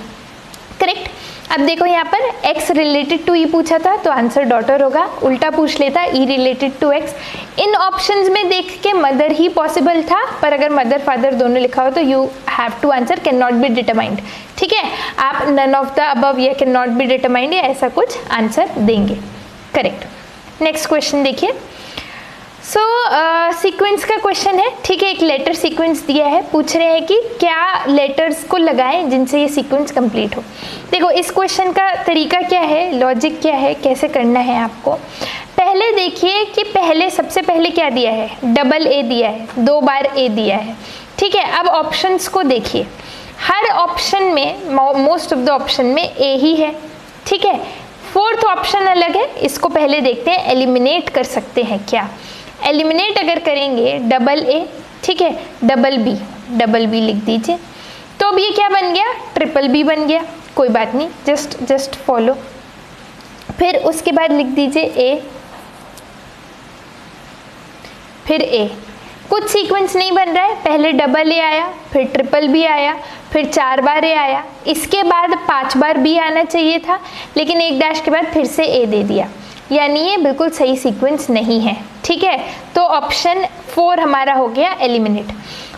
करेक्ट। अब देखो यहाँ पर x रिलेटेड टू ई पूछा था तो आंसर डॉटर होगा, उल्टा पूछ लेता e रिलेटेड टू x। इन ऑप्शंस में देख के मदर ही पॉसिबल था, पर अगर मदर फादर दोनों लिखा हो तो you have to answer can not be determined, ठीक है। आप नन ऑफ द अबव या कैन नॉट बी डिटरमाइंड या ऐसा कुछ आंसर देंगे, करेक्ट। नेक्स्ट क्वेश्चन देखिए। सो सीक्वेंस का क्वेश्चन है, ठीक है, एक लेटर सीक्वेंस दिया है, पूछ रहे हैं कि क्या लेटर्स को लगाएं जिनसे ये सीक्वेंस कंप्लीट हो। देखो इस क्वेश्चन का तरीका क्या है, लॉजिक क्या है, कैसे करना है आपको। पहले देखिए कि पहले सबसे पहले क्या दिया है, डबल ए दिया है, 2 बार ए दिया है, ठीक है। अब ऑप्शंस को देखिए, हर ऑप्शन में मोस्ट ऑफ द ऑप्शन में ए ही है, ठीक है। फोर्थ ऑप्शन अलग है, इसको पहले देखते हैं एलिमिनेट कर सकते हैं क्या। एलिमिनेट अगर करेंगे डबल ए, ठीक है, डबल बी लिख दीजिए, तो अब ये क्या बन गया, ट्रिपल बी बन गया, कोई बात नहीं, जस्ट फॉलो। फिर उसके बाद लिख दीजिए ए, फिर ए। कुछ सीक्वेंस नहीं बन रहा है, पहले डबल ए आया, फिर ट्रिपल बी आया, फिर 4 बार ए आया, इसके बाद 5 बार बी आना चाहिए था, लेकिन एक डैश के बाद फिर से ए दे दिया, यानी ये बिल्कुल सही सीक्वेंस नहीं है, ठीक है। तो ऑप्शन 4 हमारा हो गया एलिमिनेट।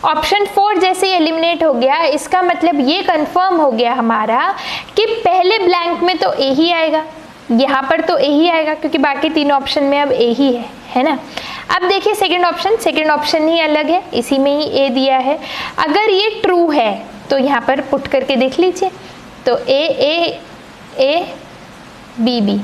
ऑप्शन 4 जैसे ही एलिमिनेट हो गया, इसका मतलब ये कंफर्म हो गया हमारा कि पहले ब्लैंक में तो ए ही आएगा, यहाँ पर तो ए ही आएगा, क्योंकि बाकी 3 ऑप्शन में अब ए ही है ना। अब देखिए सेकंड ऑप्शन ही अलग है, इसी में ही ए दिया है। अगर ये ट्रू है तो यहाँ पर पुट करके देख लीजिए। तो ए ए ए बी बी,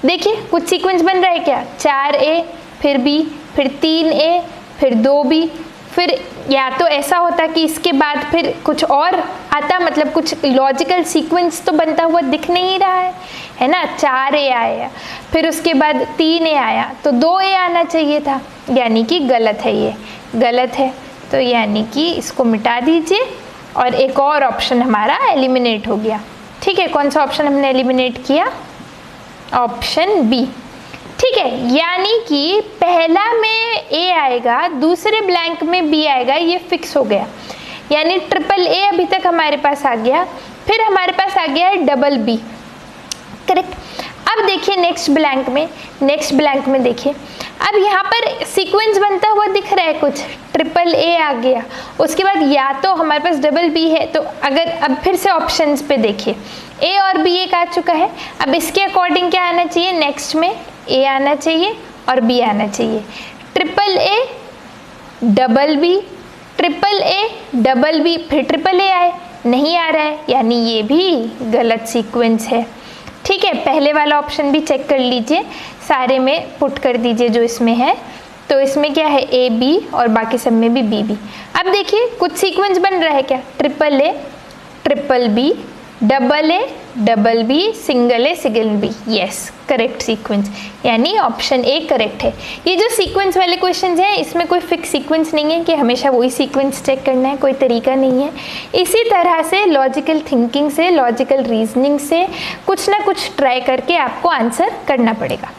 देखिए कुछ सीक्वेंस बन रहा है क्या, 4A फिर B फिर 3A फिर 2B, फिर या तो ऐसा होता कि इसके बाद फिर कुछ और आता, मतलब कुछ लॉजिकल सीक्वेंस तो बनता हुआ दिख नहीं रहा है ना। 4A आया, फिर उसके बाद 3A आया, तो 2A आना चाहिए था, यानी कि गलत है, ये गलत है। तो यानी कि इसको मिटा दीजिए और एक और ऑप्शन हमारा एलिमिनेट हो गया। ठीक है, कौन सा ऑप्शन हमने एलिमिनेट किया, ऑप्शन बी। ठीक है, यानी कि पहला में A आएगा, दूसरे ब्लैंक में B आएगा, ये फिक्स हो गया। यानी ट्रिपल A अभी तक हमारे पास आ गया, फिर हमारे पास आ गया है डबल B, करेक्ट। अब देखिए नेक्स्ट ब्लैंक में देखिए, अब यहाँ पर सीक्वेंस बनता हुआ दिख रहा है कुछ, ट्रिपल A आ गया, उसके बाद या तो हमारे पास डबल B है। तो अगर अब फिर से ऑप्शंस पे देखिए, A और B एक आ चुका है, अब इसके अकॉर्डिंग क्या आना चाहिए, नेक्स्ट में A आना चाहिए और B आना चाहिए। Triple A double B, triple A double B, फिर ट्रिपल A आए, नहीं आ रहा है, यानी ये भी गलत सीक्वेंस है। ठीक है, पहले वाला ऑप्शन भी चेक कर लीजिए, सारे में पुट कर दीजिए जो इसमें है। तो इसमें क्या है, A B और बाकी सब में भी B B। अब देखिए कुछ सीक्वेंस बन रहा है क्या, triple A triple B double A double B single A single B, yes correct sequence, यानी ऑप्शन ए करेक्ट है। ये जो सीक्वेंस वाले क्वेश्चंस हैं, इसमें कोई फिक्स सीक्वेंस नहीं है कि हमेशा वही सीक्वेंस चेक करना है, कोई तरीका नहीं है। इसी तरह से लॉजिकल थिंकिंग से, लॉजिकल रीजनिंग से कुछ ना कुछ ट्राई करके आपको आंसर करना पड़ेगा।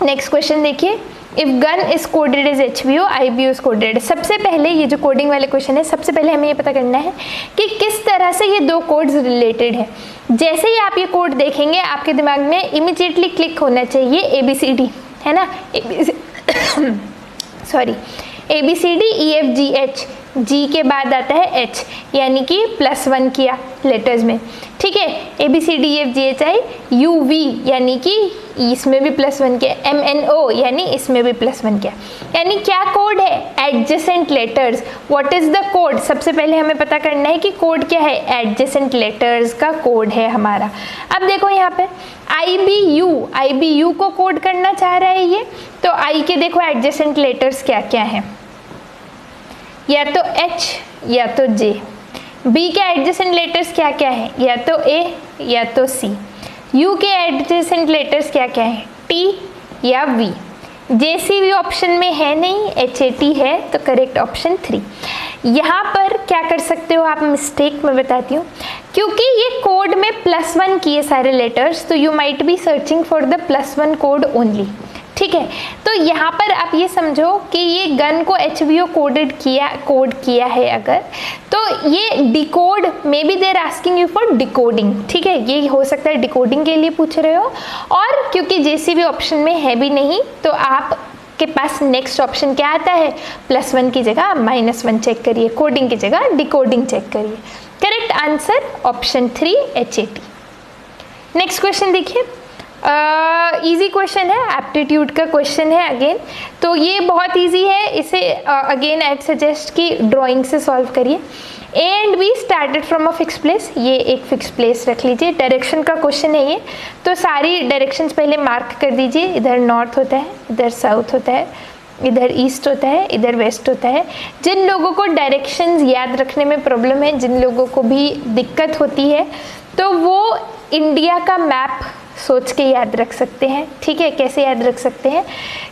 नेक्स्ट क्वेश्चन देखिए, if gun is coded as HBO, IBO is coded. सबसे पहले ये जो कोडिंग वाले क्वेश्चन है, सबसे पहले हमें ये पता करना है कि किस तरह से ये दो कोड्स रिलेटेड है। जैसे ही आप ये कोड देखेंगे, आपके दिमाग में इमीडिएटली क्लिक होना चाहिए ABCD, है ना, सॉरी ABCD EFGH, G के बाद आता है H, यानी कि +1 किया लेटर्स में। ठीक है, ABCDEFGHI UV, यानी कि इसमें भी +1 किया, MNO यानी इसमें भी +1 किया। यानी क्या कोड है, adjacent letters. What is the code, सबसे पहले हमें पता करना है कि कोड क्या है, एडजेसेंट लेटर्स का कोड है हमारा। अब देखो यहाँ पे IBU को कोड करना चाह रहा है ये, तो I के देखो एडजेसेंट लेटर्स क्या क्या है, या तो H या तो J। B के एडजेसेंट लेटर्स क्या क्या है, या तो A या तो C। U के एडजेसेंट लेटर्स क्या क्या है, T या V। JC भी ऑप्शन में है नहीं, HAT है, तो करेक्ट ऑप्शन 3। यहाँ पर क्या कर सकते हो आप, मिस्टेक मैं बताती हूँ, क्योंकि ये कोड में +1 किए सारे लेटर्स, तो you might be searching for the +1 code only. ठीक है, तो यहाँ पर आप ये समझो कि ये गन को HBO कोड किया है अगर, तो ये decode, may be there asking you for decoding. ठीक है, ये हो सकता है डिकोडिंग के लिए पूछ रहे हो, और क्योंकि JC ऑप्शन में है भी नहीं, तो आप के पास नेक्स्ट ऑप्शन क्या आता है, +1 की जगह -1 चेक करिए, कोडिंग की जगह डिकोडिंग चेक करिए। Correct answer option 3 HAT। Next question देखिए, इजी क्वेश्चन है, एप्टीट्यूड का क्वेश्चन है अगेन, तो ये बहुत इजी है, इसे अगेन आई सजेस्ट कि ड्राइंग से सॉल्व करिए। A and B started from a fix place, ये एक फिक्स प्लेस रख लीजिए। डायरेक्शन का क्वेश्चन है ये, तो सारी डायरेक्शंस पहले मार्क कर दीजिए। इधर नॉर्थ होता है, इधर साउथ होता है, इधर ईस्ट होता है, इधर वेस्ट होता है। जिन लोगों को डायरेक्शंस याद रखने में प्रॉब्लम है, जिन लोगों को भी दिक्कत होती है, तो वो इंडिया का मैप सोच के याद रख सकते हैं। ठीक है, कैसे याद रख सकते हैं,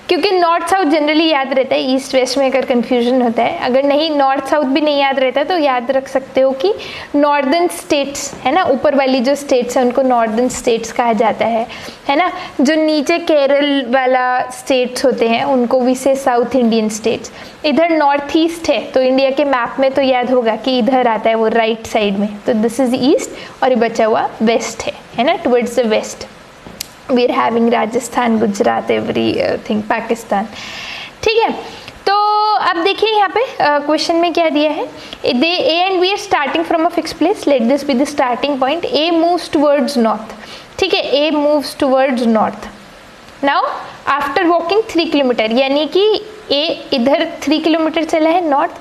क्योंकि नॉर्थ साउथ जनरली याद रहता है, ईस्ट वेस्ट में अगर कन्फ्यूजन होता है, अगर नहीं नॉर्थ साउथ भी नहीं याद रहता तो याद रख सकते हो कि नॉर्दर्न स्टेट्स है ना, ऊपर वाली जो स्टेट्स हैं उनको नॉर्दर्न स्टेट्स कहा जाता है ना, जो नीचे केरल वाला स्टेट्स होते हैं उनको भी से साउथ इंडियन स्टेट्स। इधर नॉर्थ ईस्ट है, तो इंडिया के मैप में तो याद होगा कि इधर आता है वो राइट साइड में, तो दिस इज ईस्ट, और ये बचा हुआ वेस्ट है ना, towards the west we are having Rajasthan, Gujarat, everything, Pakistan. ठीक है, तो अब देखिए यहाँ पे क्वेश्चन में क्या दिया है, they A and B are starting from a fix place, let this be the starting point. A moves towards north, ठीक है, A moves towards north. Now after walking 3 kilometre, यानी कि ए इधर 3 किलोमीटर चला है north.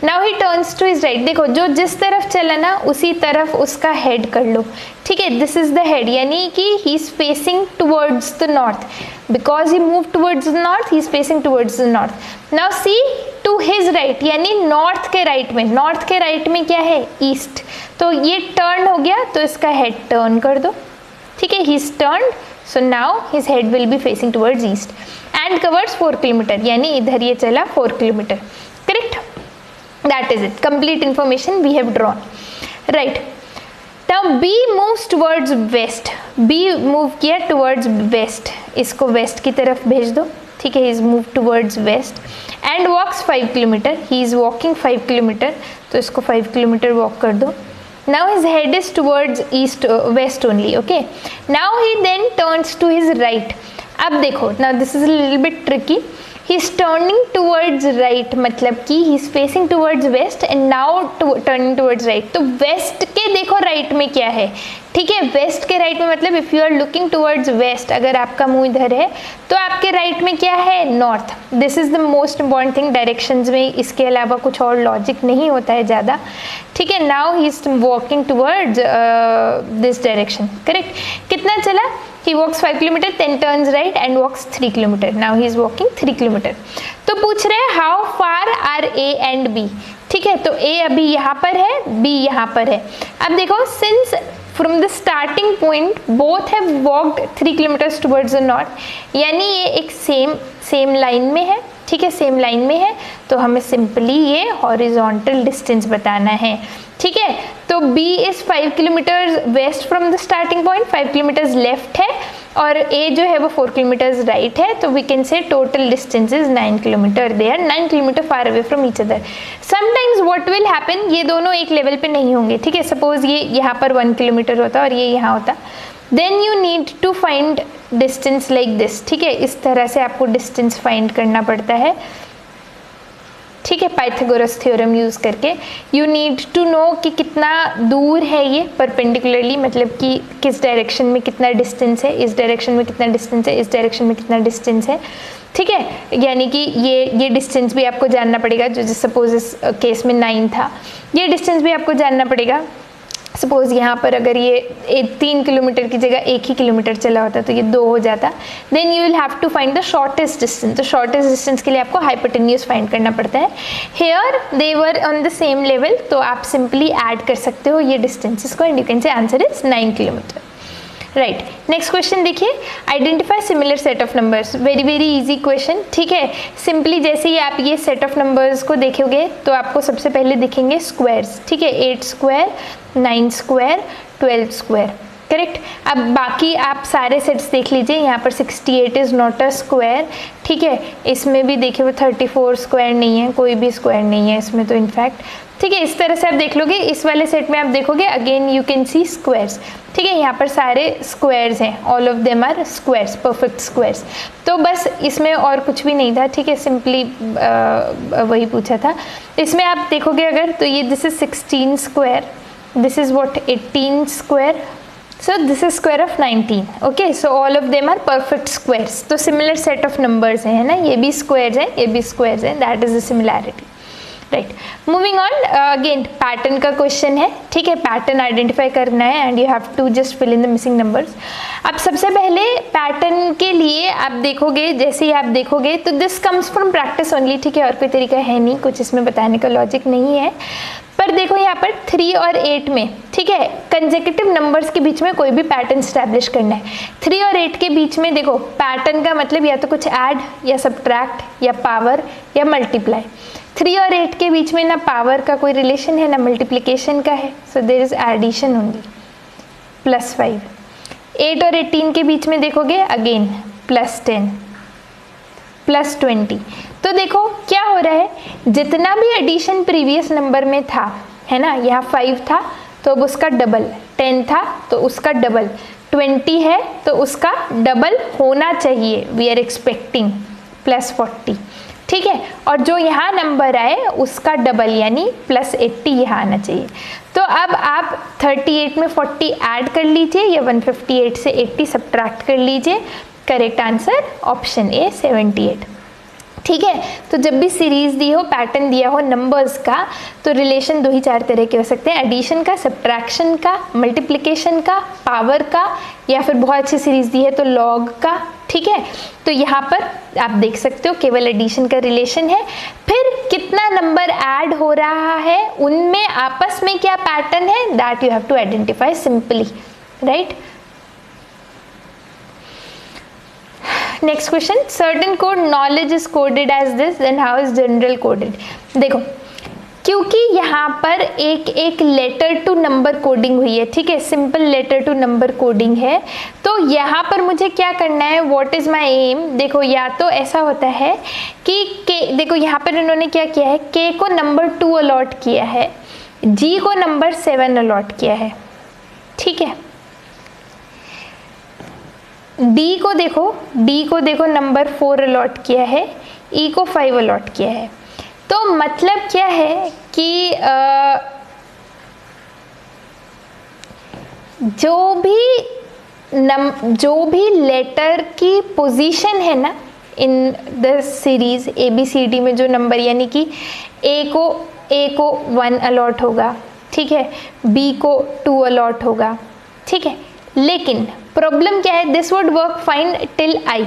Now he turns to his right. देखो जो जिस तरफ चला ना उसी तरफ उसका हेड कर लो. ठीक है, दिस इज द हेड, यानी कि he is facing towards the north. Because he move towards the north, he is facing towards the north. Now see to his right, यानी नॉर्थ के राइट में. नॉर्थ के राइट में क्या है? ईस्ट. तो ये टर्न हो गया, तो इसका हेड टर्न कर दो. ठीक है, he is turned, so now his head will be facing towards east and covers 4 kilometre, यानी इधर ये चला 4 kilometre. Correct, that is it. Complete information we have drawn. Right, now B moves towards west. B move किया टुवर्ड्स वेस्ट, इसको वेस्ट की तरफ भेज दो. ठीक है, he is move towards west and walks 5 kilometre. He is walking 5 kilometre, तो इसको 5 किलोमीटर वॉक कर दो. Now his head is towards west only. Okay, now he then turns to his right. अब देखो, now this is a little bit tricky. He is turning towards right, मतलब कि he is facing towards west and now turning towards right. तो west के देखो right में क्या है. ठीक है, वेस्ट के राइट में मतलब if you are looking towards west, अगर आपका मुंह इधर है तो आपके राइट में क्या है? North. This is the most important thing directions में, इसके अलावा कुछ और लॉजिक नहीं होता है ज़्यादा. ठीक है, now he is walking towards this direction. Correct, कितना चला? He walks 5 kilometre, 10 turns right and walks 3 kilometre. Now he is walking 3 kilometre. तो पूछ रहे हैं how far are A and B. ठीक है, तो ए अभी यहाँ पर है, बी यहाँ पर है. अब देखो, since from the starting point both have walked 3 kilometers towards the north, यानी ये एक सेम लाइन में है. ठीक है, सेम लाइन में है, तो हमें सिंपली ये हॉरिजॉन्टल डिस्टेंस बताना है. ठीक है, तो B is 5 kilometres west from the starting point, 5 kilometres left है, और A जो है वो 4 किलोमीटर्स राइट है. तो we can say total distance is 9 kilometre. They are 9 kilometre far away from each other. Sometimes what will happen, ये दोनों एक लेवल पे नहीं होंगे. ठीक है, सपोज ये यहाँ पर 1 किलोमीटर होता और ये यहाँ होता, then you need to find distance like this. ठीक है, इस तरह से आपको डिस्टेंस फाइंड करना पड़ता है. ठीक है, पाइथागोरस थ्योरम यूज करके यू नीड टू नो कि कितना दूर है ये परपेंडिकुलरली, मतलब कि किस डायरेक्शन में कितना डिस्टेंस है, इस डायरेक्शन में कितना डिस्टेंस है, इस डायरेक्शन में कितना डिस्टेंस है. ठीक है, यानी कि ये डिस्टेंस भी आपको जानना पड़ेगा. जो सपोज इस केस में 9 था, ये डिस्टेंस भी आपको जानना पड़ेगा. सपोज यहाँ पर अगर ये 3 किलोमीटर की जगह 1 ही किलोमीटर चला होता तो ये 2 हो जाता. Then you will have to find the shortest distance. तो शॉर्टेस्ट डिस्टेंस के लिए आपको हाइपोटेन्यूज फाइंड करना पड़ता है. Here they were on the same level, तो आप सिंपली ऐड कर सकते हो ये डिस्टेंसेस को and you can say answer is 9 kilometre. Right, next question देखिए. Identify similar set of numbers. Very easy question. ठीक है, सिंपली जैसे ही आप ये सेट ऑफ नंबर्स को देखोगे तो आपको सबसे पहले दिखेंगे स्क्वायर्स. ठीक है, 8 स्क्वायर, 9 स्क्वायर, 12 स्क्वायर. करेक्ट. अब बाकी आप सारे सेट्स देख लीजिए. यहाँ पर 68 इज नॉट अ स्क्वायर. ठीक है, इसमें भी देखिए वो 34 स्क्वायर नहीं है, कोई भी स्क्वायर नहीं है इसमें तो इनफैक्ट. ठीक है, इस तरह से आप देख लोगे. इस वाले सेट में आप देखोगे again you can see squares. ठीक है, यहाँ पर सारे स्क्वायर्स हैं, all of them are squares, perfect squares. तो बस इसमें और कुछ भी नहीं था. ठीक है, सिंपली वही पूछा था. इसमें आप देखोगे अगर तो ये this is 16 square, this is what 18 square, so this is square of 19. okay, so all of them are perfect squares. तो similar set of numbers है ना, ये भी squares है, ये भी squares है. that is the similarity. Right, moving on. Again pattern का क्वेश्चन है. ठीक है, पैटर्न आइडेंटिफाई करना है and you have to just fill in the missing numbers. अब सबसे पहले पैटर्न के लिए आप देखोगे, जैसे ही आप देखोगे तो this comes from practice only. ठीक है, और कोई तरीका है नहीं, कुछ इसमें बताने का लॉजिक नहीं है. पर देखो यहाँ पर 3 और 8 में, ठीक है, कंसेक्यूटिव नंबर्स के बीच में कोई भी पैटर्न स्टैब्लिश करना है. 3 और 8 के बीच में देखो पैटर्न का मतलब या तो कुछ ऐड या सब्ट्रैक्ट या पावर या मल्टीप्लाई. 3 और 8 के बीच में ना पावर का कोई रिलेशन है ना मल्टीप्लिकेशन का है, so there is addition only. +5. 8 और 18 के बीच में देखोगे अगेन +10, +20. तो देखो क्या हो रहा है, जितना भी एडिशन प्रीवियस नंबर में था, है ना, यहाँ 5 था तो अब उसका डबल, 10 था तो उसका डबल, 20 है तो उसका डबल होना चाहिए. We are expecting +40. ठीक है, और जो यहाँ नंबर आए उसका डबल यानी +80 यहाँ आना चाहिए. तो अब आप 38 में 40 ऐड कर लीजिए या 158 से 80 सब्ट्रैक्ट कर लीजिए. करेक्ट आंसर ऑप्शन ए 78. ठीक है। तो जब भी सीरीज दी हो, पैटर्न दिया हो नंबर्स का, तो रिलेशन दो ही चार तरह के हो सकते हैं, एडिशन का, सब्ट्रैक्शन का, मल्टीप्लिकेशन का, पावर का, या फिर बहुत अच्छी सीरीज दी है तो लॉग का। ठीक है, तो यहाँ पर आप देख सकते हो केवल एडिशन का रिलेशन है। फिर कितना नंबर ऐड हो रहा है, उनमें आपस में क्या पैटर्न है, that you have to identify simply, right. Next question, certain code knowledge is coded as this, then how is general coded. देखो, क्योंकि यहाँ पर एक एक लेटर टू नंबर कोडिंग हुई है, ठीक है, simple letter to number coding है, तो यहाँ पर मुझे क्या करना है, व्हाट इज माय एम। देखो, या तो ऐसा होता है कि के, देखो यहाँ पर इन्होंने क्या किया है, के को नंबर 2 अलॉट किया है, जी को नंबर 7 अलॉट किया है, ठीक है। डी को देखो नंबर 4 अलॉट किया है, ई को 5 अलॉट किया है। तो मतलब क्या है कि जो भी लेटर की पोजीशन है ना इन द सीरीज ABCD में, जो नंबर, यानी कि ए को 1 अलॉट होगा, ठीक है, बी को 2 अलॉट होगा, ठीक है। लेकिन प्रॉब्लम क्या है, this would work fine till I,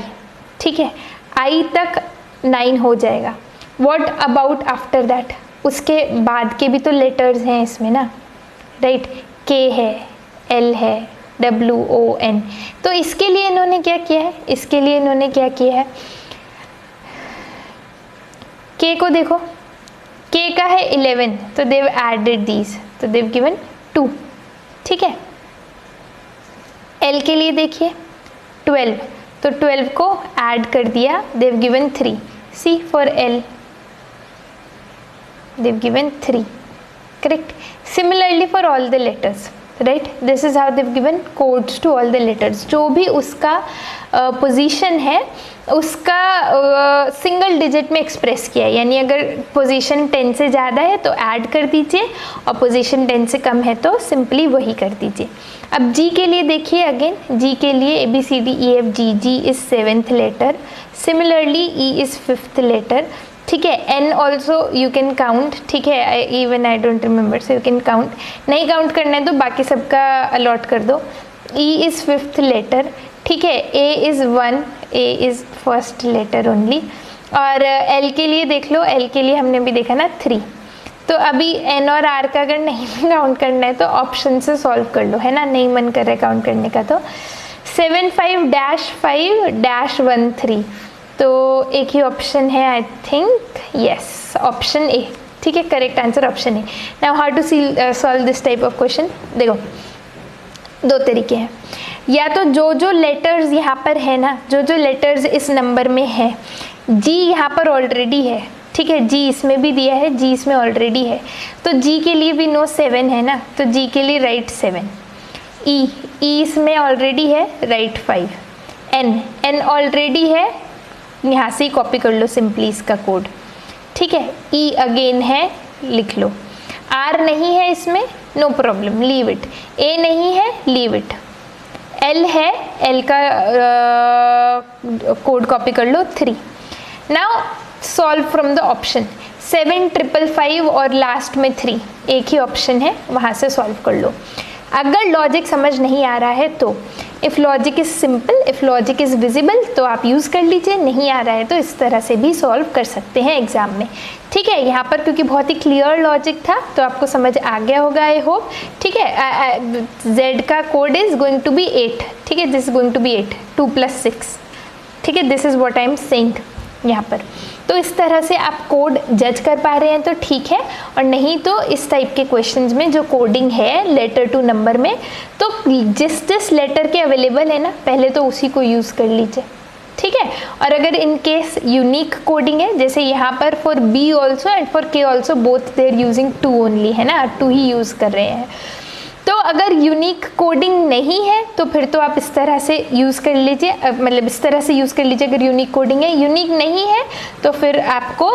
ठीक है, आई तक 9 हो जाएगा। व्हाट अबाउट आफ्टर दैट, उसके बाद के भी तो लेटर्स हैं इसमें ना, राइट, के है, एल है, WON। तो इसके लिए इन्होंने क्या किया है, के को देखो, के का है 11, तो देव एडेड दीज, तो देव गिवन 2, ठीक है। एल के लिए देखिए 12, तो 12 को ऐड कर दिया, they've given 3। See for L, they've given 3, correct. Similarly for all the letters, right, this is how they've given codes to all the letters। जो भी उसका पोजीशन है उसका सिंगल डिजिट में एक्सप्रेस किया है, यानी अगर पोजीशन 10 से ज़्यादा है तो ऐड कर दीजिए, और पोजीशन 10 से कम है तो सिंपली वही कर दीजिए। अब जी के लिए देखिए, अगेन जी के लिए ABCDEFG, G is 7th letter, similarly E is 5th letter, ठीक है। And also you can count, ठीक है, even I don't remember, so you can count, नहीं काउंट करना है तो बाकी सबका अलॉट कर दो। ई इज़ 5th लेटर, ठीक है, A is 1, A is 1st letter only. और एल के लिए देख लो, एल के लिए हमने भी देखा ना 3। तो अभी एन और आर का अगर नहीं काउंट करना है तो ऑप्शन से सॉल्व कर लो, है ना, नहीं मन कर रहा है काउंट करने का। तो 75-5-13, तो एक ही ऑप्शन है, I think, yes, option A, ठीक है, correct answer option A. Now how to solve this type of question, देखो दो तरीके हैं, या तो जो लेटर्स यहाँ पर है ना, जो लेटर्स इस नंबर में है, जी यहाँ पर ऑलरेडी है, ठीक है, जी इसमें भी दिया है, जी इसमें ऑलरेडी है, तो जी के लिए भी नो 7 है ना, तो जी के लिए राइट 7। ई इसमें ऑलरेडी है, राइट 5। एन ऑलरेडी है, यहाँ से ही कॉपी कर लो सिंपली इसका कोड, ठीक है। ई अगेन है, लिख लो। आर नहीं है इसमें, नो प्रॉब्लम, लीव इट। ए नहीं है, लीव इट। एल है, एल का कोड कॉपी कर लो 3। Now solve from the option 7-5-5 और लास्ट में 3, एक ही ऑप्शन है, वहाँ से सॉल्व कर लो। अगर लॉजिक समझ नहीं आ रहा है तो if logic is simple, if logic is visible तो आप यूज़ कर लीजिए, नहीं आ रहा है तो इस तरह से भी सॉल्व कर सकते हैं एग्ज़ाम में, ठीक है। यहाँ पर क्योंकि बहुत ही क्लियर लॉजिक था तो आपको समझ आ गया होगा, आई होप, ठीक है। Z का code is going to be 8, ठीक है, this is going to be 8, 2 + 6, ठीक है, this is what I am saying यहाँ पर। तो इस तरह से आप कोड जज कर पा रहे हैं तो ठीक है, और नहीं तो इस टाइप के क्वेश्चंस में जो कोडिंग है लेटर टू नंबर में, तो जिस लेटर के अवेलेबल है ना, पहले तो उसी को यूज़ कर लीजिए, ठीक है। और अगर इन केस यूनिक कोडिंग है, जैसे यहाँ पर for B also and for K also both they are using 2 only, है ना, 2 ही यूज़ कर रहे हैं, तो अगर यूनिक कोडिंग नहीं है तो फिर तो आप इस तरह से यूज़ कर लीजिए, मतलब इस तरह से यूज़ कर लीजिए अगर यूनिक कोडिंग है। यूनिक नहीं है तो फिर आपको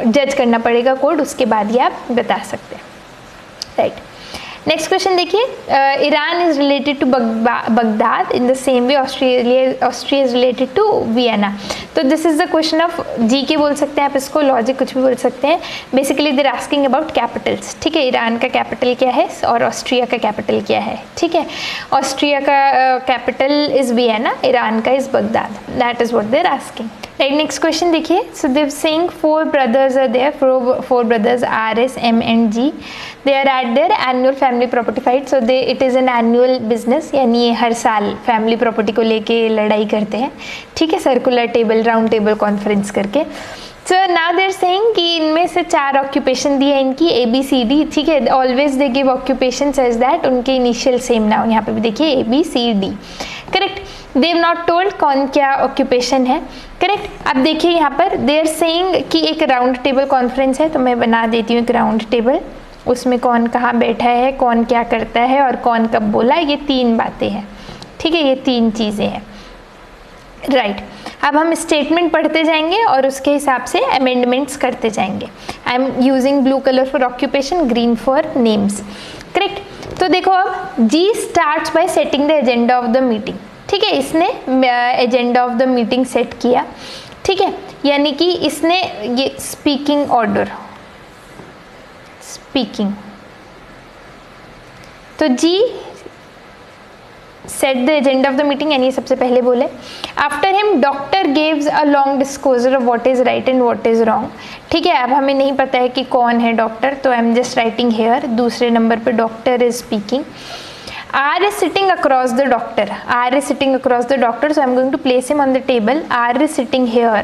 जज करना पड़ेगा कोड, उसके बाद ही आप बता सकते हैं, राइट। नेक्स्ट क्वेश्चन देखिए, Iran is related to Baghdad in the same way Austria is related to Vienna. तो this is the question of G K बोल सकते हैं आप इसको, लॉजिक कुछ भी बोल सकते हैं। Basically there asking about Capitals, ठीक है। ईरान का कैपिटल क्या है और ऑस्ट्रिया का कैपिटल क्या है, ठीक है। ऑस्ट्रिया का कैपिटल इज वियना, ईरान का is Baghdad, that is what there asking. Right, next question देखिए, सो देव saying 4 brothers are there, 4 brothers R, S, M and G, they are at their annual family property fight, so they it is an annual business, यानी ये हर साल फैमिली प्रॉपर्टी को लेके लड़ाई करते हैं, ठीक है, circular table, round table conference करके। सो नाउ देर सेइंग कि इनमें से 4 ऑक्यूपेशन दी है इनकी ABCD, ठीक है। Always they give occupation such that उनके इनिशियल सेम नाउ, यहाँ पे भी देखिए ABCD, correct. They have not told कौन क्या ऑक्यूपेशन है, करेक्ट। अब देखिए यहाँ पर दे आर सेइंग कि एक राउंड टेबल कॉन्फ्रेंस है, तो मैं बना देती हूँ एक राउंड टेबल, उसमें कौन कहाँ बैठा है, कौन क्या करता है और कौन कब बोला, ये 3 बातें हैं, ठीक है, ये 3 चीज़ें हैं, राइट। अब हम स्टेटमेंट पढ़ते जाएंगे और उसके हिसाब से अमेंडमेंट्स करते जाएंगे। I am using blue colour for occupation, green for names, correct. तो देखो अब G starts by setting the agenda of the meeting, ठीक है, इसने agenda of the meeting set किया, ठीक है, यानी कि इसने ये स्पीकिंग ऑर्डर, स्पीकिंग, तो G set the agenda of the meeting, यानी सबसे पहले बोले। After him doctor gives a long disclosure of what is right and what is wrong, ठीक है। अब हमें नहीं पता है कि कौन है डॉक्टर, तो I am just writing here, दूसरे नंबर पे doctor is speaking. R is sitting across the doctor. R is sitting across the doctor, so I am going to place him on the table. R is sitting here.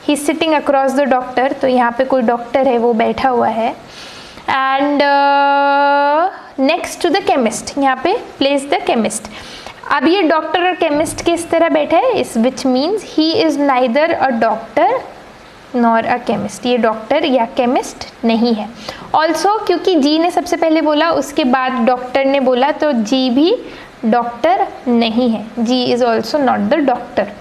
He is sitting across the doctor. तो यहाँ पे कोई डॉक्टर है, वो बैठा हुआ है. And next to the chemist, यहाँ पे place the chemist. अब ये डॉक्टर और केमिस्ट किस तरह बैठा है, इस which means he is neither a doctor nor a chemist, ये डॉक्टर या केमिस्ट नहीं है। ऑल्सो क्योंकि जी ने सबसे पहले बोला, उसके बाद डॉक्टर ने बोला, तो जी भी डॉक्टर नहीं है, G is also not the doctor,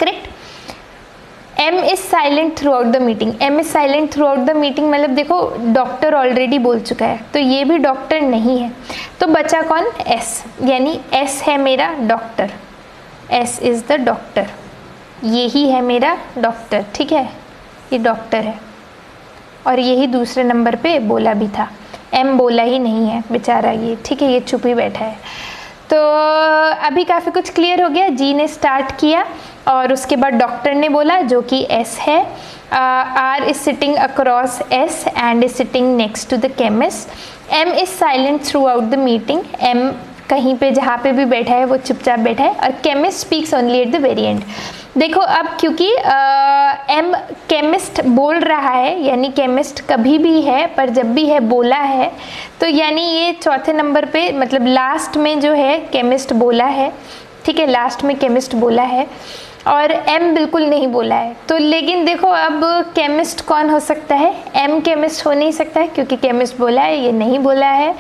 correct. M is silent throughout the meeting, M is silent throughout the meeting मतलब देखो डॉक्टर ऑलरेडी बोल चुका है, तो ये भी डॉक्टर नहीं है, तो बचा कौन, एस, यानी एस है मेरा doctor, S is the doctor, यही है मेरा डॉक्टर, ठीक है, ये डॉक्टर है। और यही दूसरे नंबर पे बोला भी था, एम बोला ही नहीं है बेचारा ये, ठीक है, ये चुप ही बैठा है। तो अभी काफ़ी कुछ क्लियर हो गया, जी ने स्टार्ट किया और उसके बाद डॉक्टर ने बोला जो कि एस है। R is sitting across S and is sitting next to the chemist. M is silent throughout the meeting, M कहीं पे जहाँ पे भी बैठा है वो चुपचाप बैठा है। और chemist speaks only at the very and. देखो अब क्योंकि एम केमिस्ट बोल रहा है, यानी केमिस्ट कभी भी है पर जब भी है बोला है, तो यानी ये चौथे नंबर पे मतलब लास्ट में जो है केमिस्ट बोला है, ठीक है, लास्ट में केमिस्ट बोला है और एम बिल्कुल नहीं बोला है। तो लेकिन देखो अब केमिस्ट कौन हो सकता है, एम केमिस्ट हो नहीं सकता है क्योंकि केमिस्ट बोला है, ये नहीं बोला है,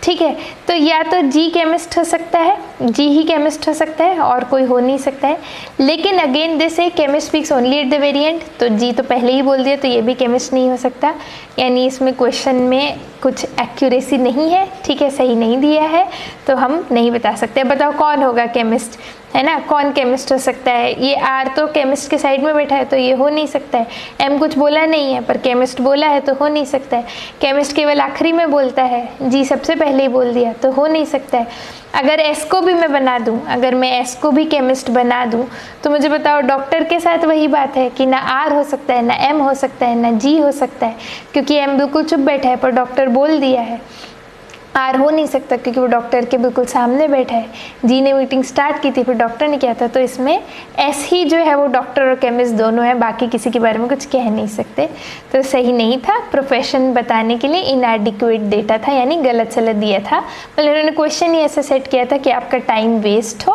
ठीक है। तो या तो जी केमिस्ट हो सकता है, जी ही केमिस्ट हो सकता है और कोई हो नहीं सकता है। लेकिन अगेन दिस है chemist speaks only at the very and, तो जी तो पहले ही बोल दिया, तो ये भी केमिस्ट नहीं हो सकता, यानी इसमें क्वेश्चन में कुछ एक्यूरेसी नहीं है, ठीक है, सही नहीं दिया है, तो हम नहीं बता सकते। बताओ कौन होगा केमिस्ट, है ना, कौन केमिस्ट हो सकता है। ये आर तो केमिस्ट के साइड में बैठा है तो ये हो नहीं सकता है। एम कुछ बोला नहीं है पर केमिस्ट बोला है तो हो नहीं सकता है। केमिस्ट केवल आखिरी में बोलता है, जी सबसे पहले ही बोल दिया तो हो नहीं सकता है। अगर एस को भी मैं बना दूं, अगर मैं एस को भी केमिस्ट बना दूं, तो मुझे बताओ डॉक्टर के साथ वही बात है कि ना आर हो सकता है, ना एम हो सकता है, ना जी हो सकता है, क्योंकि एम बिल्कुल चुप बैठा है पर डॉक्टर बोल दिया है। आर हो नहीं सकता क्योंकि वो डॉक्टर के बिल्कुल सामने बैठा है। जी ने मीटिंग स्टार्ट की थी फिर डॉक्टर ने किया था, तो इसमें एस ही जो है वो डॉक्टर और केमिस्ट दोनों है, बाकी किसी के बारे में कुछ कह नहीं सकते। तो सही नहीं था, प्रोफेशन बताने के लिए इनएडिक्वेट डेटा था, यानी गलत सलत दिया था। मतलब इन्होंने क्वेश्चन ही ऐसे सेट किया था कि आपका टाइम वेस्ट हो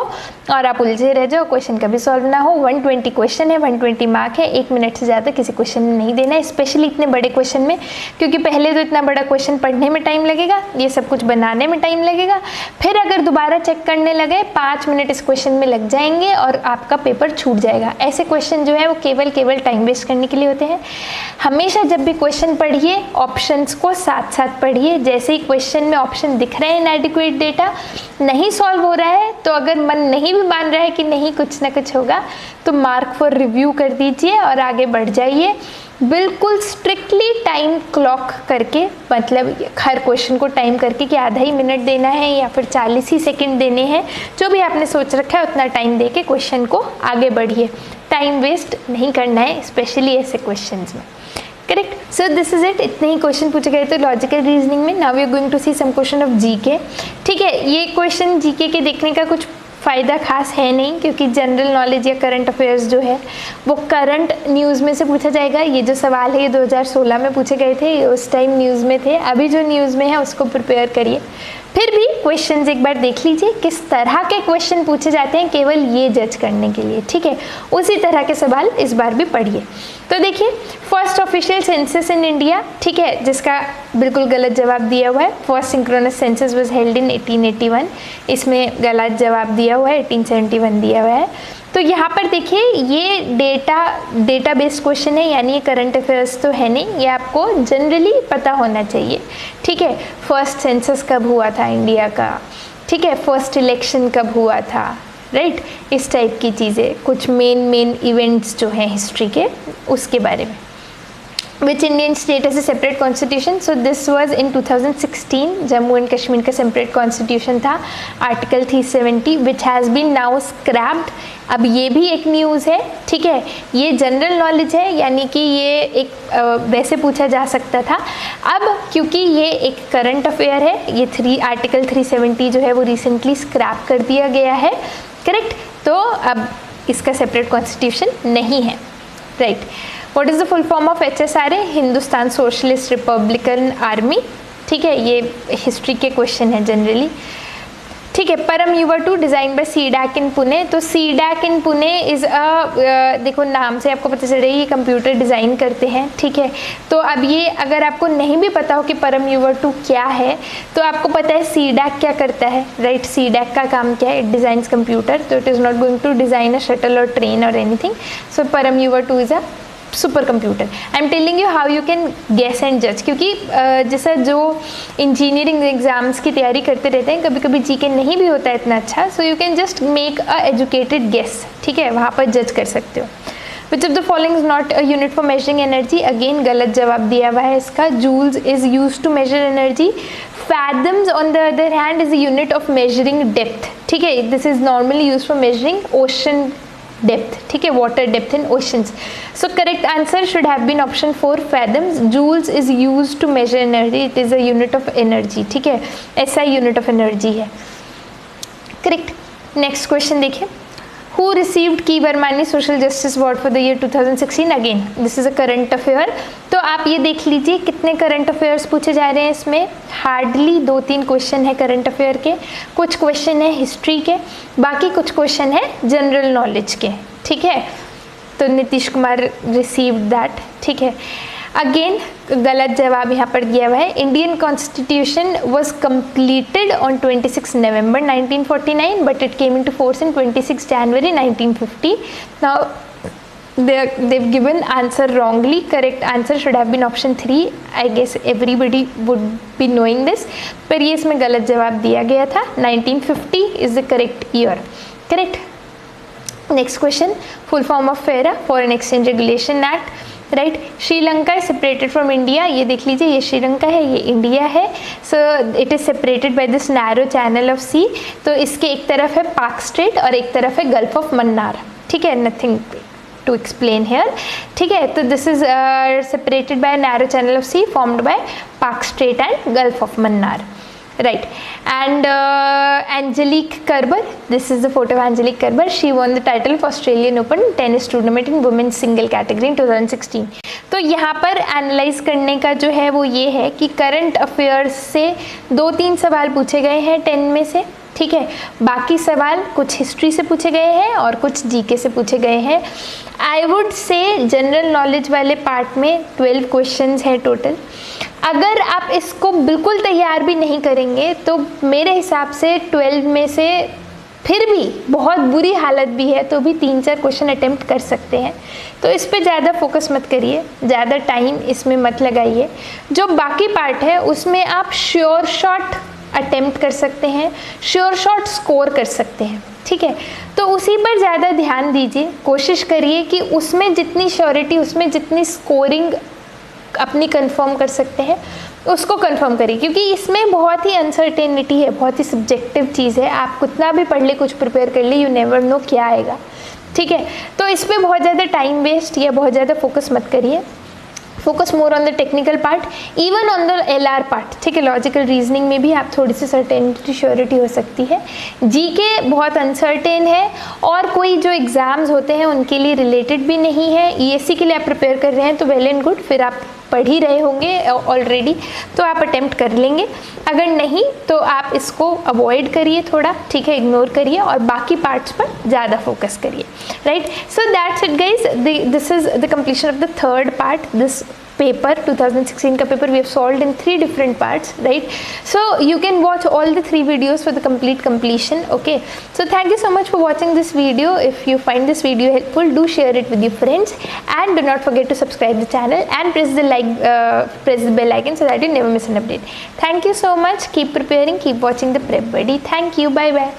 और आप उलझे रह जाओ, क्वेश्चन कभी सॉल्व ना हो। 120 क्वेश्चन है, 120 मार्क है, 1 मिनट से ज़्यादा किसी क्वेश्चन में नहीं देना है, स्पेशली इतने बड़े क्वेश्चन में, क्योंकि पहले तो इतना बड़ा क्वेश्चन पढ़ने में टाइम लगेगा, ये सब कुछ बनाने में टाइम लगेगा, फिर अगर दोबारा चेक करने लगे 5 मिनट इस क्वेश्चन में लग जाएंगे और आपका पेपर छूट जाएगा। ऐसे क्वेश्चन जो है वो केवल टाइम वेस्ट करने के लिए होते हैं। हमेशा जब भी क्वेश्चन पढ़िए ऑप्शंस को साथ साथ पढ़िए। जैसे ही क्वेश्चन में ऑप्शन दिख रहे हैं इनएडिक्वेट डेटा नहीं सॉल्व हो रहा है, तो अगर मन नहीं भी मान रहा है कि नहीं कुछ ना कुछ होगा, तो मार्क फॉर रिव्यू कर दीजिए और आगे बढ़ जाइए। बिल्कुल स्ट्रिक्टली टाइम क्लॉक करके, मतलब हर क्वेश्चन को टाइम करके कि आधा ही मिनट देना है या फिर 40 ही सेकंड देने हैं, जो भी आपने सोच रखा है उतना टाइम दे के क्वेश्चन को आगे बढ़िए। टाइम वेस्ट नहीं करना है, स्पेशली ऐसे क्वेश्चंस में। Correct. So this is it. इतने ही क्वेश्चन पूछे गए थे लॉजिकल रीजनिंग में। Now we are going to see some question of GK. ठीक है, ये क्वेश्चन जीके के देखने का कुछ फ़ायदा खास है नहीं, क्योंकि जनरल नॉलेज या करंट अफेयर्स जो है वो करंट न्यूज़ में से पूछा जाएगा। ये जो सवाल है ये 2016 में पूछे गए थे, उस टाइम न्यूज़ में थे। अभी जो न्यूज़ में है उसको प्रिपेयर करिए। फिर भी क्वेश्चंस एक बार देख लीजिए किस तरह के क्वेश्चन पूछे जाते हैं, केवल ये जज करने के लिए। ठीक है, उसी तरह के सवाल इस बार भी पढ़िए। तो देखिए, first official census in India, ठीक है, जिसका बिल्कुल गलत जवाब दिया हुआ है। First synchronous census was held in 1881, इसमें गलत जवाब दिया हुआ है, 1871 दिया हुआ है। तो यहाँ पर देखिए, ये डेटा बेस्ड क्वेश्चन है, यानी ये करंट अफेयर्स तो है नहीं, ये आपको जनरली पता होना चाहिए। ठीक है, फर्स्ट सेंसस कब हुआ था इंडिया का, ठीक है, फर्स्ट इलेक्शन कब हुआ था, राइट, इस टाइप की चीज़ें, कुछ मेन इवेंट्स जो हैं हिस्ट्री के, उसके बारे में। Which Indian state has a separate constitution? So this was in 2016, Jammu and Kashmir का सेपरेट कॉन्स्टिट्यूशन था, article 370 which has been now scrapped। अब ये भी एक न्यूज़ है। ठीक है, ये जनरल नॉलेज है, यानी कि ये एक वैसे पूछा जा सकता था। अब क्योंकि ये एक करंट अफेयर है, ये आर्टिकल 370 जो है वो रिसेंटली स्क्रैप कर दिया गया है। करेक्ट, तो अब इसका सेपरेट कॉन्स्टिट्यूशन नहीं है, right. What is the full form of HSRA? Hindustan socialist Republican army. ठीक है, ये हिस्ट्री के क्वेश्चन है जनरली। ठीक है, परम युवा 2 डिज़ाइन बाय CDAC इन पुणे। तो CDAC इन पुणे इज़ देखो नाम से आपको पता चल रहा है ये कंप्यूटर डिज़ाइन करते हैं। ठीक है, तो अब ये अगर आपको नहीं भी पता हो कि परम युवा 2 क्या है, तो आपको पता है CDAC क्या करता है, राइट। CDAC का काम क्या है? इट डिज़ाइंस कंप्यूटर, तो it is not going to design a shuttle और ट्रेन और anything. So Param Yuva 2 is a super computer. I am telling you how you can guess and जज, क्योंकि जैसा जो इंजीनियरिंग एग्जाम्स की तैयारी करते रहते हैं, कभी कभी जीके नहीं भी होता है इतना अच्छा, so you can just make a educated guess. ठीक है, वहाँ पर जज कर सकते हो। Which of the following is not a unit for measuring energy? Again गलत जवाब दिया हुआ है इसका। Joules is use to measure energy. Fathoms on the other hand is a unit of measuring depth. ठीक है, this is normally use for measuring ocean depth. ठीक है, water depth in oceans. So correct answer should have been option 4 fathoms. Joules is use to measure energy, it is a unit of energy. ठीक है, ऐसा यूनिट ऑफ एनर्जी है। करेक्ट। नेक्स्ट क्वेश्चन देखिए, who received K Veeramani social justice award for the year 2016? Again this is a current affair. तो आप ये देख लीजिए कितने करंट अफेयर्स पूछे जा रहे हैं इसमें। हार्डली 2-3 क्वेश्चन है करंट अफेयर के, कुछ क्वेश्चन है हिस्ट्री के, बाकी कुछ क्वेश्चन है जनरल नॉलेज के। ठीक है, तो नीतीश कुमार रिसीव्ड दैट। ठीक है, अगेन गलत जवाब यहाँ पर दिया हुआ है। Indian constitution was completed on 26 November 1949 but it came into force in 26 January 1950. Now they've given answer wrongly. Correct answer should have been option 3. I guess everybody would be knowing this, पर ये इसमें गलत जवाब दिया गया था। 1950 is the correct year. Correct. Next question, full form of FERA, Foreign Exchange Regulation Act. Right, Sri Lanka is separated from India. ये देख लीजिए, ये श्रीलंका है, ये इंडिया है। So it is separated by this narrow channel of sea. तो इसके एक तरफ है पाक स्ट्रेट और एक तरफ है गल्फ ऑफ मन्नार। ठीक है, नथिंग टू एक्सप्लेन हेयर। ठीक है, तो this is separated by narrow channel of sea formed by Palk strait and gulf of Mannar, right. And Angelique Kerber, this is the photo of Angelique Kerber. She won the title of Australian Open tennis tournament in women's single category in 2016. तो यहाँ पर एनालाइज करने का जो है वो ये है कि करंट अफेयर्स से 2-3 सवाल पूछे गए हैं 10 में से। ठीक है, बाकी सवाल कुछ हिस्ट्री से पूछे गए हैं और कुछ जीके से पूछे गए हैं। I would say general knowledge वाले पार्ट में 12 क्वेश्चंस हैं टोटल। अगर आप इसको बिल्कुल तैयार भी नहीं करेंगे तो मेरे हिसाब से 12 में से फिर भी बहुत बुरी हालत भी है तो भी 3-4 क्वेश्चन अटेम्प्ट कर सकते हैं। तो इस पे ज़्यादा फोकस मत करिए, ज़्यादा टाइम इसमें मत लगाइए। जो बाकी पार्ट है उसमें आप श्योर शॉट अटेम्प्ट कर सकते हैं, श्योर शॉट स्कोर कर सकते हैं, ठीक है। तो उसी पर ज़्यादा ध्यान दीजिए, कोशिश करिए कि उसमें जितनी श्योरिटी, उसमें जितनी स्कोरिंग अपनी कंफर्म कर सकते हैं उसको कंफर्म करिए, क्योंकि इसमें बहुत ही अनसर्टेनिटी है, बहुत ही सब्जेक्टिव चीज़ है। आप कितना भी पढ़ ले, कुछ प्रिपेयर कर ले, यू नेवर नो क्या आएगा, ठीक है। तो इस पर बहुत ज़्यादा टाइम वेस्ट या बहुत ज़्यादा फोकस मत करिए। Focus more on the technical part, even on the LR part, ठीक है। लॉजिकल रीजनिंग में भी आप थोड़ी सी सर्टेनिटी, श्योरिटी हो सकती है। जीके बहुत अनसर्टेन है और कोई जो एग्ज़ाम्स होते हैं उनके लिए रिलेटेड भी नहीं है। ESC के लिए आप प्रिपेयर कर रहे हैं तो वेल एंड गुड, फिर आप पढ़ ही रहे होंगे ऑलरेडी तो आप अटेम्प्ट कर लेंगे। अगर नहीं तो आप इसको अवॉइड करिए थोड़ा, ठीक है, इग्नोर करिए और बाकी पार्ट्स पर ज़्यादा फोकस करिए, right. So that's it guys, this is the completion of the third part. This paper 2016 का paper we have solved in 3 different parts, right? So you can watch all the 3 videos for the complete completion, okay? So thank you so much for watching this video. If you find this video helpful, do share it with your friends and do not forget to subscribe the channel and press the bell icon so that you never miss an update. Thank you so much. Keep preparing, keep watching the Prep Buddy. Thank you. Bye bye.